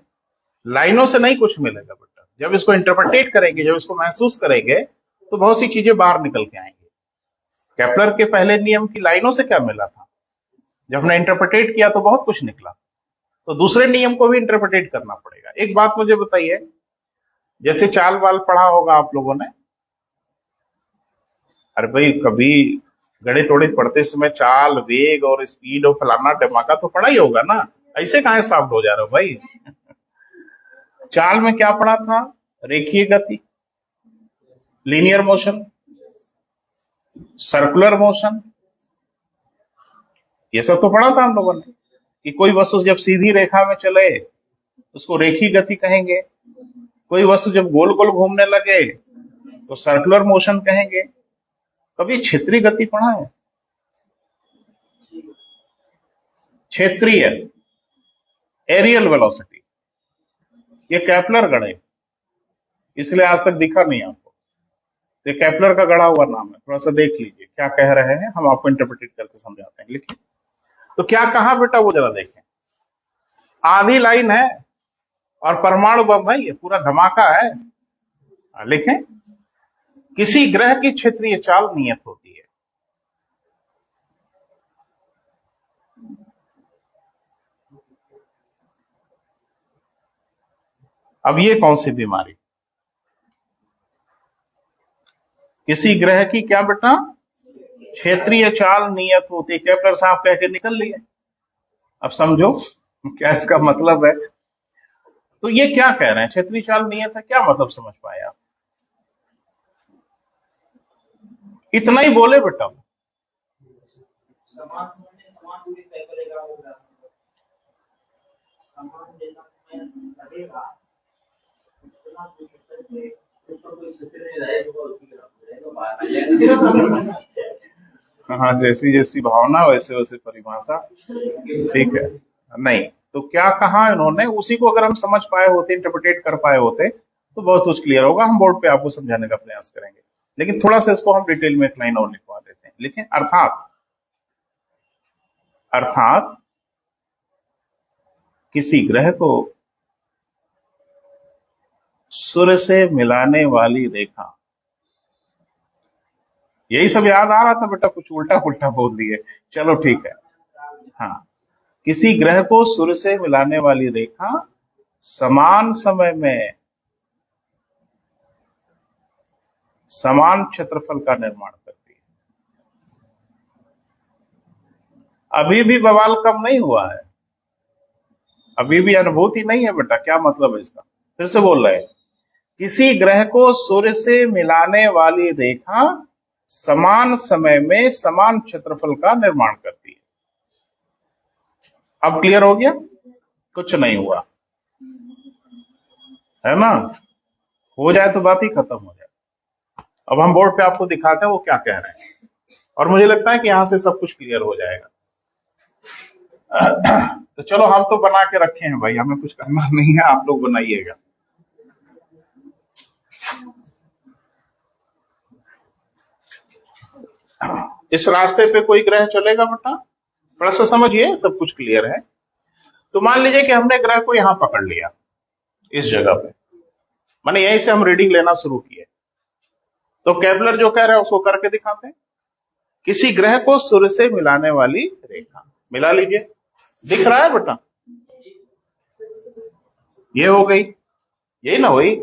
लाइनों से नहीं कुछ मिलेगा बेटा, जब इसको इंटरप्रेटेट करेंगे, जब इसको महसूस करेंगे, तो बहुत सी चीजें बाहर निकल के आएंगी। केपलर के पहले नियम की लाइनों से क्या मिला था, जब हमने इंटरप्रेटेट किया तो बहुत कुछ निकला। तो दूसरे नियम को भी इंटरप्रेटेट करना पड़ेगा। एक बात मुझे बताइए, जैसे चाल वाल पढ़ा होगा आप लोगों ने। अरे भाई, कभी गणित वणित पढ़ते समय चाल, वेग और स्पीड और फलाना ढमाका तो पढ़ा ही होगा ना। ऐसे कहां साफ्ट हो जा रहे हो भाई। चाल में क्या पढ़ा था? रेखीय गति, लीनियर मोशन, सर्कुलर मोशन, ये सब तो पढ़ा था हम लोगों ने, कि कोई वस्तु जब सीधी रेखा में चले उसको रेखीय गति कहेंगे, कोई वस्तु जब गोल गोल घूमने लगे तो सर्कुलर मोशन कहेंगे। कभी क्षेत्रीय गति पढ़ा है? क्षेत्रीय, एरियल वेलोसिटी, ये केपलर गढ़े, इसलिए आज तक दिखा नहीं आपको। ये केपलर का गढ़ा हुआ नाम है, थोड़ा सा देख लीजिए क्या कह रहे हैं, हम आपको इंटरप्रेटेट करके समझाते हैं। लिखिए तो क्या कहा बेटा, वो जरा देखें। आधी लाइन है और परमाणु बम है, ये पूरा धमाका है। लिखें, किसी ग्रह की क्षेत्रीय चाल नियत होती है। अब ये कौन सी बीमारी, किसी ग्रह की क्या बेटा क्षेत्रीय चाल नियत होती है। केपलर साहब कह के निकल लिए। अब समझो क्या इसका मतलब है। तो ये क्या कह रहे हैं, क्षेत्रीय चाल नियत है, क्या मतलब समझ पाए आप? इतना ही बोले बेटा। हाँ, जैसी जैसी भावना वैसे वैसे परिभाषा, ठीक है। नहीं तो क्या कहा इन्होंने, उसी को अगर हम समझ पाए होते, इंटरप्रेटेट कर पाए होते, तो बहुत कुछ क्लियर होगा। हम बोर्ड पे आपको समझाने का प्रयास करेंगे, लेकिन थोड़ा सा इसको हम डिटेल में एक लाइन और लिखवा देते हैं। लिखें, अर्थात, अर्थात किसी ग्रह को सूर्य से मिलाने वाली रेखा यही सब याद आ रहा था बेटा, कुछ उल्टा पुल्टा बोल दिए। चलो ठीक है। हाँ, किसी ग्रह को सूर्य से मिलाने वाली रेखा समान समय में समान क्षेत्रफल का निर्माण करती है। अभी भी बवाल कम नहीं हुआ है, अभी भी अनुभूति नहीं है बेटा। क्या मतलब है इसका? फिर से बोल रहे हैं, किसी ग्रह को सूर्य से मिलाने वाली रेखा समान समय में समान क्षेत्रफल का निर्माण करती है। अब क्लियर हो गया? कुछ नहीं हुआ है ना? हो जाए तो बात ही खत्म हो जाए। अब हम बोर्ड पे आपको दिखाते हैं वो क्या कह रहे हैं, और मुझे लगता है कि यहां से सब कुछ क्लियर हो जाएगा। तो चलो, हम तो बना के रखे हैं भाई, हमें कुछ करना नहीं है, आप लोग बनाइएगा। इस रास्ते पे कोई ग्रह चलेगा बेटा? थोड़ा सा समझिए, सब कुछ क्लियर है। तो मान लीजिए कि हमने ग्रह को यहां पकड़ लिया, इस जगह पे, माने यहीं से हम रीडिंग लेना शुरू किए। तो केपलर जो कह रहा है उसको करके दिखाते हैं। किसी ग्रह को सूर्य से मिलाने वाली रेखा, मिला लीजिए, दिख रहा है बेटा? ये हो गई, यही ना हुई?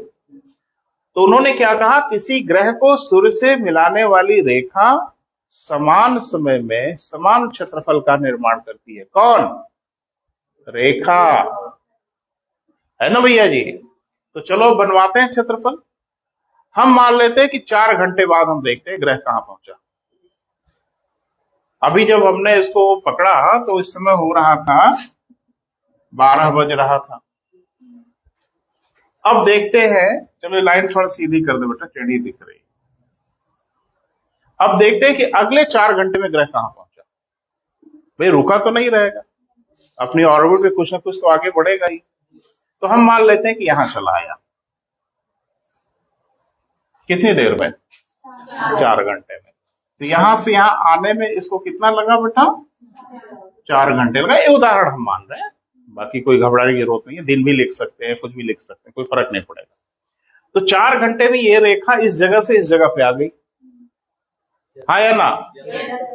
तो उन्होंने क्या कहा, किसी ग्रह को सूर्य से मिलाने वाली रेखा समान समय में समान क्षेत्रफल का निर्माण करती है। कौन? रेखा, है ना भैया जी? तो चलो बनवाते हैं क्षेत्रफल। हम मान लेते हैं कि 4 घंटे बाद हम देखते हैं ग्रह कहां पहुंचा। अभी जब हमने इसको पकड़ा तो इस समय हो रहा था 12 बज रहा था। अब देखते हैं, चलो लाइन थोड़ा सीधी कर दे बेटा, टेढ़ी दिख रही। अब देखते हैं कि अगले 4 घंटे में ग्रह कहां पहुंचा। भाई रुका तो नहीं रहेगा, अपनी ऑर्बिट में कुछ ना कुछ तो आगे बढ़ेगा ही। तो हम मान लेते हैं कि यहां चला आया। कितनी देर में? 4 घंटे में। तो यहां से यहां आने में इसको कितना लगा बेटा? 4 घंटे लगा। ये उदाहरण हम मान रहे हैं, बाकी कोई घबराने की जरूरत नहीं है। दिन भी लिख सकते हैं, कुछ भी लिख सकते हैं, कोई फर्क नहीं पड़ेगा। तो 4 घंटे में ये रेखा इस जगह से इस जगह पे आ गई, हाँ या ना?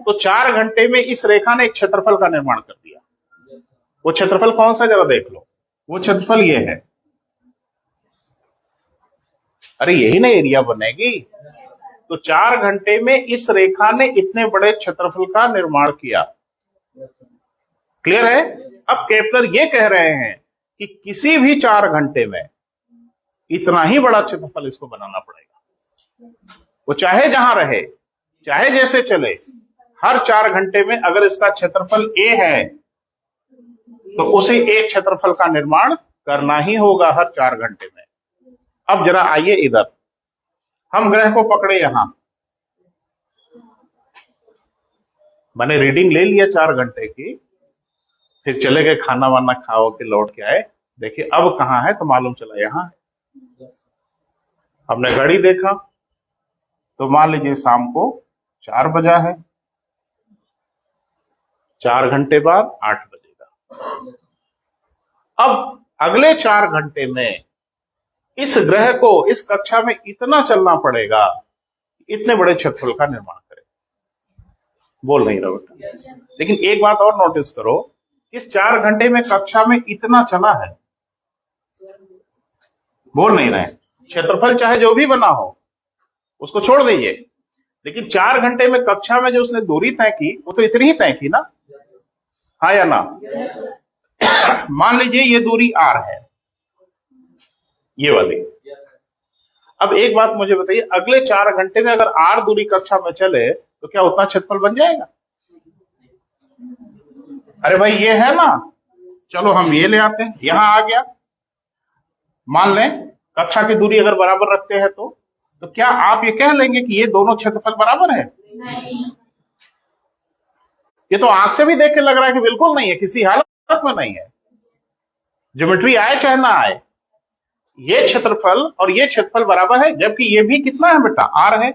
तो 4 घंटे में इस रेखा ने एक क्षेत्रफल का निर्माण कर दिया। वो क्षेत्रफल कौन सा, जरा देख लो। वो क्षेत्रफल ये है। अरे यही ना एरिया बनेगी। तो 4 घंटे में इस रेखा ने इतने बड़े क्षेत्रफल का निर्माण किया। क्लियर है? अब केपलर ये कह रहे हैं कि किसी भी 4 घंटे में इतना ही बड़ा क्षेत्रफल इसको बनाना पड़ेगा। वो चाहे जहां रहे, चाहे जैसे चले, हर 4 घंटे में अगर इसका क्षेत्रफल ए है तो उसे एक क्षेत्रफल का निर्माण करना ही होगा हर 4 घंटे में। अब जरा आइए इधर, हम ग्रह को पकड़े यहां, मैंने रीडिंग ले लिया 4 घंटे की, फिर चले गए खाना वाना खाओ के लौट के आए, देखिए अब कहां है, तो मालूम चला यहां है। हमने घड़ी देखा तो मान लीजिए शाम को 4 बजा है, 4 घंटे बाद 8 बजेगा। अब अगले 4 घंटे में इस ग्रह को इस कक्षा में इतना चलना पड़ेगा, इतने बड़े क्षेत्रफल का निर्माण करे। बोल नहीं रहा बेटा? लेकिन एक बात और नोटिस करो, इस 4 घंटे में कक्षा में इतना चला है। बोल नहीं रहे? क्षेत्रफल चाहे जो भी बना हो उसको छोड़ दीजिए, लेकिन 4 घंटे में कक्षा में जो उसने दूरी तय की वो तो इतनी ही तय की ना, हाँ या ना? मान लीजिए ये दूरी r है, ये वाली। अब एक बात मुझे बताइए, अगले 4 घंटे में अगर r दूरी कक्षा में चले तो क्या उतना क्षेत्रफल बन जाएगा? अरे भाई ये है ना, चलो हम ये ले आते हैं, यहां आ गया। मान लें कक्षा की दूरी अगर बराबर रखते हैं तो क्या आप ये कह लेंगे कि ये दोनों क्षेत्रफल बराबर है? नहीं। ये तो आंख से भी देख के लग रहा है कि बिल्कुल नहीं है, किसी हालत में नहीं है। ज्योमेट्री आए चाहे ना आए, ये क्षेत्रफल और ये क्षेत्रफल बराबर है, जबकि ये भी कितना है बेटा? r है।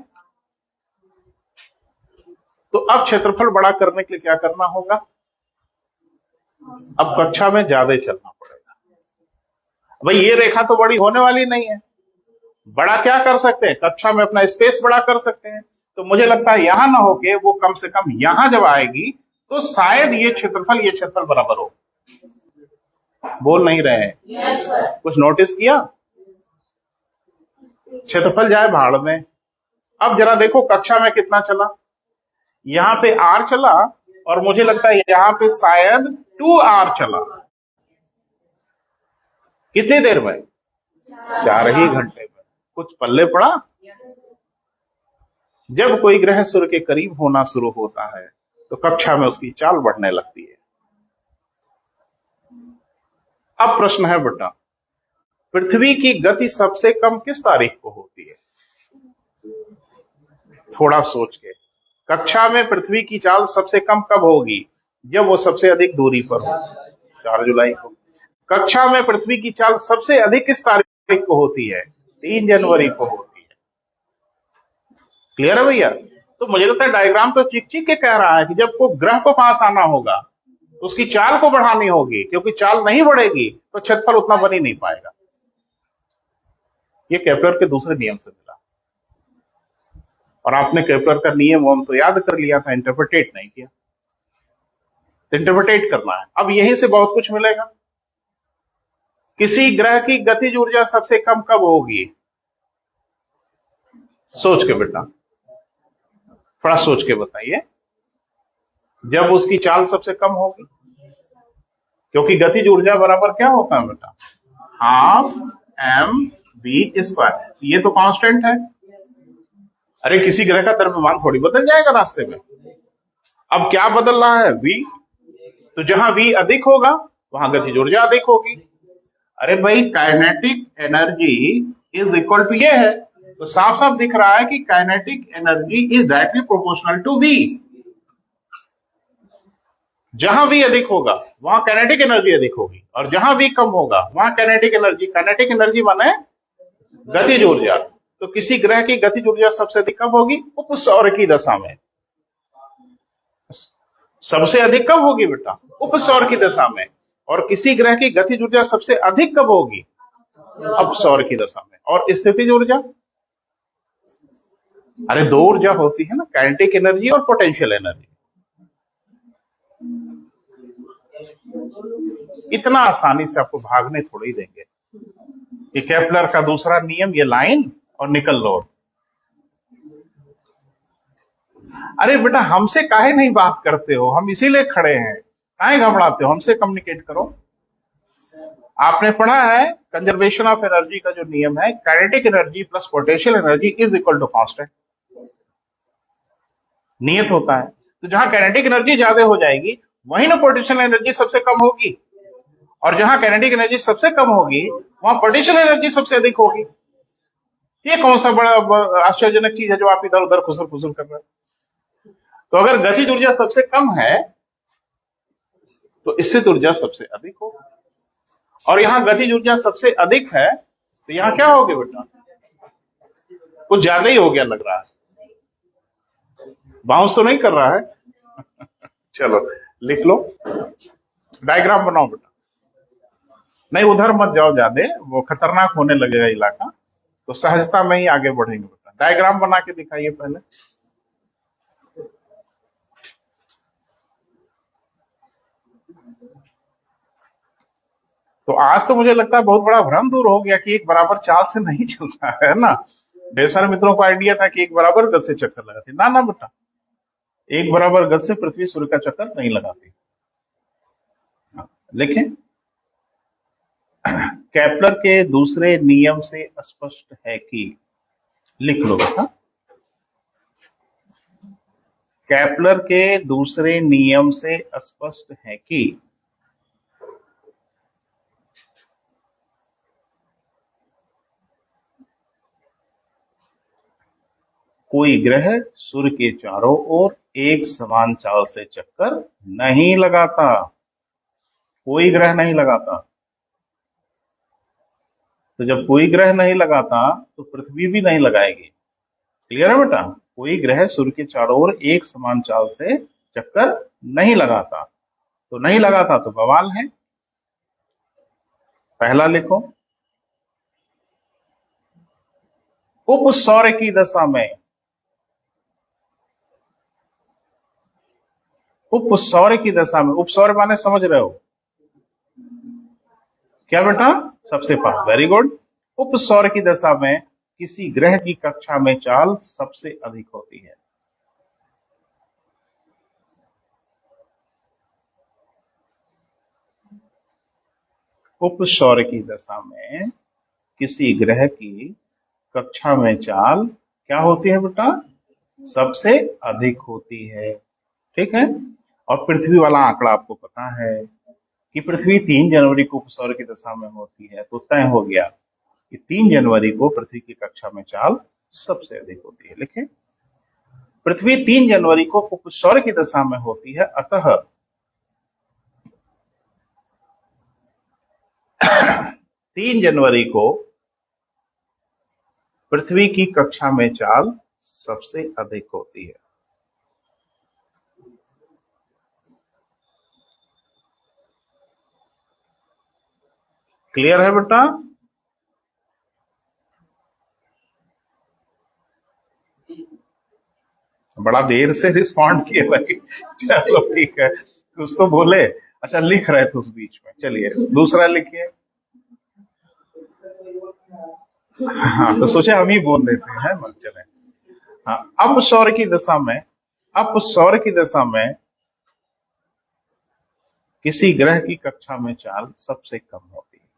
तो अब क्षेत्रफल बड़ा करने के लिए क्या करना होगा? अब कक्षा में ज्यादा चलना पड़ेगा। भाई ये रेखा तो बड़ी होने वाली नहीं है, बड़ा क्या कर सकते हैं? कक्षा में अपना स्पेस बड़ा कर सकते हैं। तो मुझे लगता है यहां ना होके वो कम से कम यहां जब आएगी तो शायद ये क्षेत्रफल बराबर हो। बोल नहीं रहे हैं? कुछ नोटिस किया? क्षेत्रफल जाए भाड़ में। अब जरा देखो कक्षा में कितना चला। यहाँ पे r चला और मुझे लगता है यहाँ पे शायद 2r चला। कितनी देर में? 4 ही घंटे में। कुछ पल्ले पड़ा? जब कोई ग्रह सूर्य के करीब होना शुरू होता है तो कक्षा में उसकी चाल बढ़ने लगती है। अब प्रश्न है बेटा, पृथ्वी की गति सबसे कम किस तारीख को होती है? थोड़ा सोच के। कक्षा में पृथ्वी की चाल सबसे कम कब होगी? जब वो सबसे अधिक दूरी पर हो। 4 जुलाई को। कक्षा में पृथ्वी की चाल सबसे अधिक किस तारीख को होती है? 3 जनवरी को होती है। क्लियर है भैया? तो मुझे लगता है डायग्राम तो चिक चिक के कह रहा है कि जब को ग्रह को पास आना होगा तो उसकी चाल को बढ़ानी होगी, क्योंकि चाल नहीं बढ़ेगी तो क्षेत्रफल उतना बन ही नहीं पाएगा। ये केपलर के दूसरे नियम से मिला। और आपने केपलर का नियम तो याद कर लिया था, इंटरप्रिटेट नहीं किया। तो इंटरप्रिटेट करना है। अब यहीं से बहुत कुछ मिलेगा। किसी ग्रह की गतिज ऊर्जा सबसे कम कब होगी? सोच के बेटा, थोड़ा सोच के बताइए। जब उसकी चाल सबसे कम होगी, क्योंकि गतिज ऊर्जा बराबर क्या होता है बेटा? Half mv²। ये तो कांस्टेंट है। अरे किसी ग्रह का द्रव्यमान थोड़ी बदल जाएगा रास्ते में। अब क्या बदल रहा है? v। तो जहां v अधिक होगा वहां गतिज ऊर्जा अधिक होगी। अरे भाई, kinetic energy is equal to ये है, तो साफ साफ दिख रहा है कि kinetic energy is directly proportional to v। जहां v अधिक होगा वहां काइनेटिक एनर्जी अधिक होगी, और जहां v कम होगा वहां काइनेटिक एनर्जी माने गतिज ऊर्जा। तो किसी ग्रह की गतिज ऊर्जा सबसे अधिक कब होगी? उपसौर की दशा में। सबसे अधिक कब होगी बेटा? उपसौर की दशा में। और किसी ग्रह की गतिज ऊर्जा सबसे अधिक कब होगी? अपसौर की दशा में। और स्थितिज ऊर्जा? अरे 2 ऊर्जा होती है ना, काइनेटिक एनर्जी और पोटेंशियल एनर्जी। इतना आसानी से आपको भागने थोड़ी ही देंगे। ये केपलर का दूसरा नियम, ये लाइन और निकल लो। अरे बेटा, हमसे काहे नहीं बात करते हो? हम इसीलिए खड़े हैं। काहे घबराते हो? हमसे कम्युनिकेट करो। आपने पढ़ा है कंजर्वेशन ऑफ एनर्जी का जो नियम है, kinetic energy plus potential energy is equal to constant. नियत होता है। तो जहां काइनेटिक एनर्जी ज्यादा हो जाएगी वहीं ना पोटेंशियल एनर्जी सबसे कम होगी, और जहां काइनेटिक एनर्जी सबसे कम होगी वहां पोटेंशियल एनर्जी सबसे अधिक होगी। ये कौन सा बड़ा आश्चर्यजनक चीज है जो आप इधर उधर खुसर खुसर कर रहे हैं? तो अगर गतिज ऊर्जा सबसे कम है तो स्थित ऊर्जा सबसे अधिक होगी, और यहां गतिज ऊर्जा सबसे अधिक है तो यहां क्या हो गया बेटा? कुछ ज्यादा ही हो गया लग रहा है। बाउंस तो नहीं कर रहा है? चलो लिख लो, डायग्राम बनाओ बेटा। नहीं, उधर मत जाओ ज्यादा, वो खतरनाक होने लगेगा इलाका। तो सहजता में ही आगे बढ़ेंगे बेटा। डायग्राम बना के दिखाइए पहले। तो आज तो मुझे लगता है बहुत बड़ा भ्रम दूर हो गया कि एक बराबर चाल से नहीं चलता है ना। ढेर सारे मित्रों को आइडिया था कि एक बराबर गति से चक्कर लगाते। ना ना बेटा, एक बराबर गति से पृथ्वी सूर्य का चक्कर नहीं लगाती। लिखें, केपलर के दूसरे नियम से स्पष्ट है कि, लिख लो बेटा, केपलर के दूसरे नियम से स्पष्ट है कि कोई ग्रह सूर्य के चारों ओर एक समान चाल से चक्कर नहीं लगाता। कोई ग्रह नहीं लगाता। तो जब कोई ग्रह नहीं लगाता तो पृथ्वी भी नहीं लगाएगी। क्लियर है बेटा? कोई ग्रह सूर्य के चारों ओर एक समान चाल से चक्कर नहीं लगाता। तो नहीं लगाता तो बवाल है। पहला लिखो, उपसौर की दशा में उपसौर्य की दशा में, उपसौर्य माने समझ रहे हो क्या बेटा? सबसे पास, वेरी गुड। उपसौर्य की दशा में किसी ग्रह की कक्षा में चाल सबसे अधिक होती है। उपसौर्य की दशा में किसी ग्रह की कक्षा में चाल क्या होती है बेटा? सबसे अधिक होती है। ठीक है। और पृथ्वी वाला आंकड़ा आपको पता है कि पृथ्वी 3 जनवरी को उपसौर्य की दशा में होती है, तो तय हो गया कि 3 जनवरी को पृथ्वी की कक्षा में चाल सबसे अधिक होती है। लिखें, पृथ्वी 3 जनवरी को उपसौर्य की दशा में होती है, अतः 3 जनवरी को पृथ्वी की कक्षा में चाल सबसे अधिक होती है। क्लियर है बेटा? बड़ा देर से रिस्पॉन्ड किए भाई। चलो ठीक है, कुछ तो बोले। अच्छा, लिख रहे थे उस बीच में, चलिए दूसरा लिखिए। हाँ, तो सोचे हम ही बोल देते हैं ना, चले। हाँ, अपसौर्य की दशा में, अपसौर्य की दशा में किसी ग्रह की कक्षा में चाल सबसे कम होती है।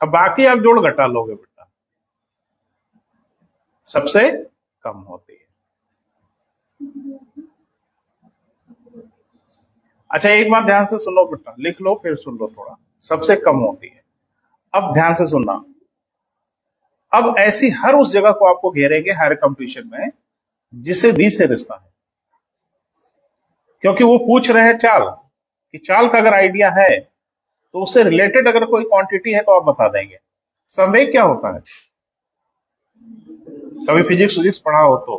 अब बाकी आप जोड़ घटा लोगे बेटा, सबसे कम होती है। अच्छा, एक बात ध्यान से सुनो बेटा, लिख लो फिर सुन लो थोड़ा। सबसे कम होती है। अब ध्यान से सुनना, अब ऐसी हर उस जगह को आपको घेरेंगे हायर कंपटीशन में जिसे बी से रिश्ता है, क्योंकि वो पूछ रहे हैं चाल, कि चाल का अगर आइडिया है तो उससे रिलेटेड अगर कोई क्वांटिटी है तो आप बता देंगे। संवेग क्या होता है? कभी फिजिक्स फिजिक्स पढ़ा हो तो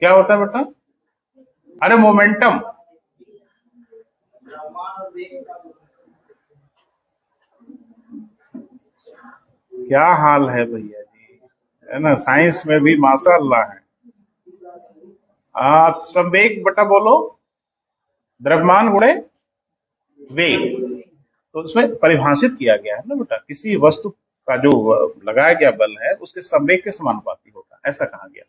क्या होता है बेटा? अरे मोमेंटम। क्या हाल है भैया जी, है ना? साइंस में भी माशाअल्लाह है। संवेग बेटा बोलो, द्रव्यमान गुणे वेग। तो उसमें परिभाषित किया गया है ना बेटा, किसी वस्तु का जो लगाया गया बल है उसके संवेग के समानुपाती होता है, ऐसा कहा गया।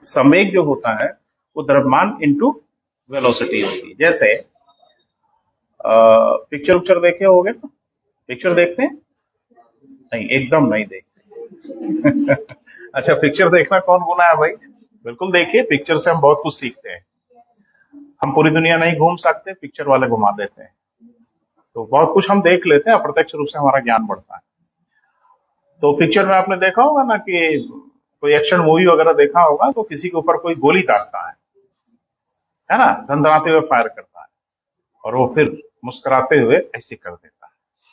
संवेग जो होता है वो द्रव्यमान इंटू वेलोसिटी होती है। जैसे पिक्चर उक्चर देखे होगे ना? पिक्चर देखते हैं? नहीं, एकदम नहीं देखते। अच्छा, पिक्चर देखना कौन गुना है भाई? बिल्कुल देखिए, पिक्चर से हम बहुत कुछ सीखते हैं। हम पूरी दुनिया नहीं घूम सकते, पिक्चर वाले घुमा देते हैं, तो बहुत कुछ हम देख लेते हैं, अप्रत्यक्ष रूप से हमारा ज्ञान बढ़ता है। तो पिक्चर में आपने देखा होगा ना कि कोई एक्शन मूवी वगैरह देखा होगा, तो किसी के ऊपर कोई गोली दागता है ना, धंधनाते हुए फायर करता है, और वो फिर मुस्कुराते हुए ऐसे कर देता है।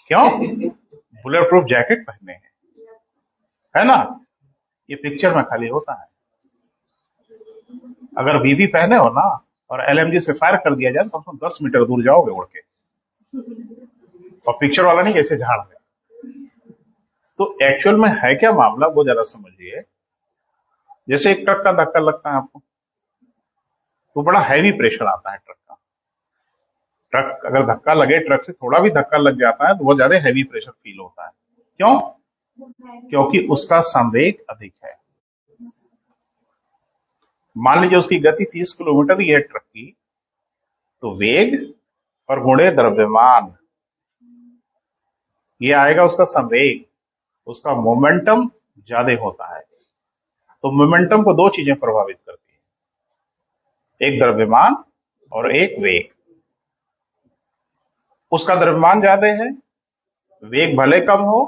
क्यों? बुलेट प्रूफ जैकेट पहने हैं, है ना? ये पिक्चर में खाली होता है। अगर बीबी पहने हो ना और एलएमजी से फायर कर दिया जाए तो तुम 10 मीटर दूर जाओगे उड़ के, और पिक्चर वाला नहीं ऐसे झाड़ में। तो एक्चुअल में है क्या मामला वो जरा समझिए। जैसे एक ट्रक का धक्का लगता है आपको, तो बड़ा हैवी प्रेशर आता है ट्रक का। ट्रक अगर धक्का लगे, ट्रक से थोड़ा भी धक्का लग जाता है तो बहुत ज्यादा हैवी प्रेशर फील होता है। क्यों? क्योंकि उसका संवेग अधिक है। मान लीजिए उसकी गति 30 किलोमीटर ही है ट्रक की, तो वेग और गुणे द्रव्यमान, ये आएगा उसका संवेग। उसका मोमेंटम ज्यादा होता है। तो मोमेंटम को दो चीजें प्रभावित करती है, एक द्रव्यमान और एक वेग। उसका द्रव्यमान ज्यादा है, वेग भले कम हो,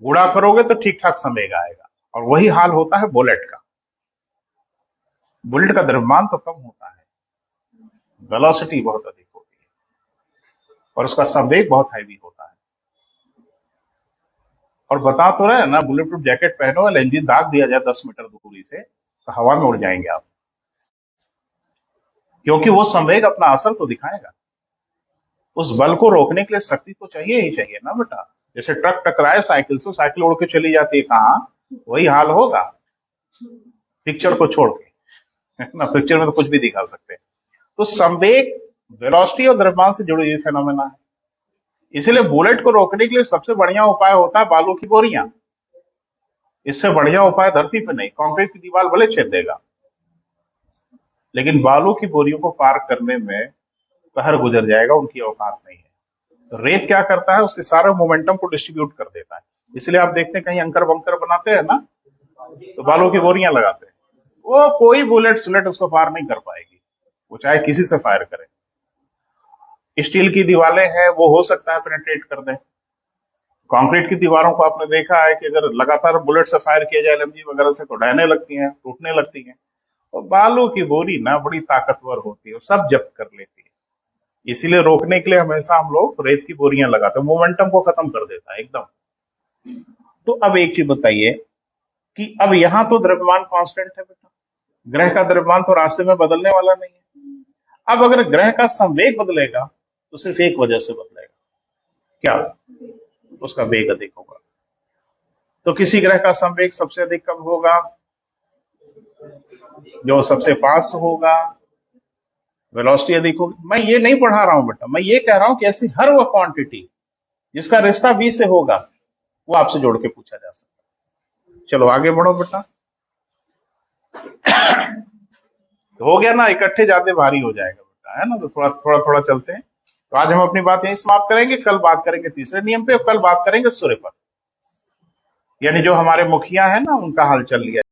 गुणा करोगे तो ठीक ठाक संवेग आएगा। और वही हाल होता है बुलेट का। बुलेट का द्रव्यमान तो कम होता है, वेलोसिटी बहुत अधिक होती है, और उसका संवेग बहुत हैवी होता है। और बता तो रहे ना, बुलेट प्रूफ जैकेट पहनो, इंजन दाग दिया जाए 10 मीटर दूरी से तो हवा में उड़ जाएंगे आप, क्योंकि वो संवेग अपना असर तो दिखाएगा। उस बल को रोकने के लिए शक्ति तो चाहिए ही चाहिए ना बेटा। जैसे ट्रक टकराए साइकिल से, साइकिल उड़ के चली जाती है कहाँ, वही हाल होगा पिक्चर को छोड़ के। है ना, पिक्चर में तो कुछ भी दिखा सकते हैं। तो संवेग वेलोसिटी और द्रव्यमान से जुड़ी हुई फेनोमेना है। इसलिए बुलेट को रोकने के लिए सबसे बढ़िया उपाय होता है बालू की बोरियां। इससे बढ़िया उपाय धरती पे नहीं। कंक्रीट की दीवार भले छेद देगा, लेकिन बालू की बोरियों को पार करने में कहर गुजर जाएगा, उनकी औकात नहीं है। तो रेत क्या करता है, उसके सारे मोमेंटम को डिस्ट्रीब्यूट कर देता है। इसलिए आप देखते हैं कहीं अंकर बंकर बनाते हैं ना, तो बालू की बोरियां लगाते हैं। वो कोई बुलेट सुलेट उसको पार नहीं कर पाएगी, वो चाहे किसी से फायर करे। स्टील की दीवारें हैं, वो हो सकता है पेनिट्रेट कर दें। कंक्रीट की दीवारों को आपने देखा है कि अगर लगातार बुलेट से फायर किया जाए एलएमजी वगैरह से, तो ढहने लगती हैं, टूटने लगती हैं। और बालू की बोरी ना बड़ी ताकतवर होती है, सब जब्त कर लेती है। इसीलिए रोकने के लिए हमेशा हम लोग रेत की बोरियां लगाते हैं, मोमेंटम को खत्म कर देता है एकदम। तो अब एक चीज बताइए कि अब यहां तो द्रव्यमान कांस्टेंट है बेटा, ग्रह का द्रव्यमान तो रास्ते में बदलने वाला नहीं है। अब अगर ग्रह का संवेग बदलेगा तो सिर्फ एक वजह से बदलेगा, क्या? उसका वेग अधिक होगा। तो किसी ग्रह का संवेग सबसे अधिक कब होगा? जो सबसे पास होगा, वेलोसिटी अधिक होगी। मैं ये नहीं पढ़ा रहा हूं बेटा, मैं ये कह रहा हूं कि ऐसी हर वह क्वांटिटी जिसका रिश्ता v से होगा वो आपसे जोड़ के पूछा जा सकता है। चलो आगे बढ़ो बेटा। तो हो गया ना, इकट्ठे ज्यादा भारी हो जाएगा बेटा, है ना। तो थोड़ा थोड़ा थोड़ा चलते हैं। तो आज हम अपनी बात यहीं समाप्त करेंगे, कल बात करेंगे तीसरे नियम पे, कल बात करेंगे सूर्य पर, यानी जो हमारे मुखिया है ना उनका हाल चल लिया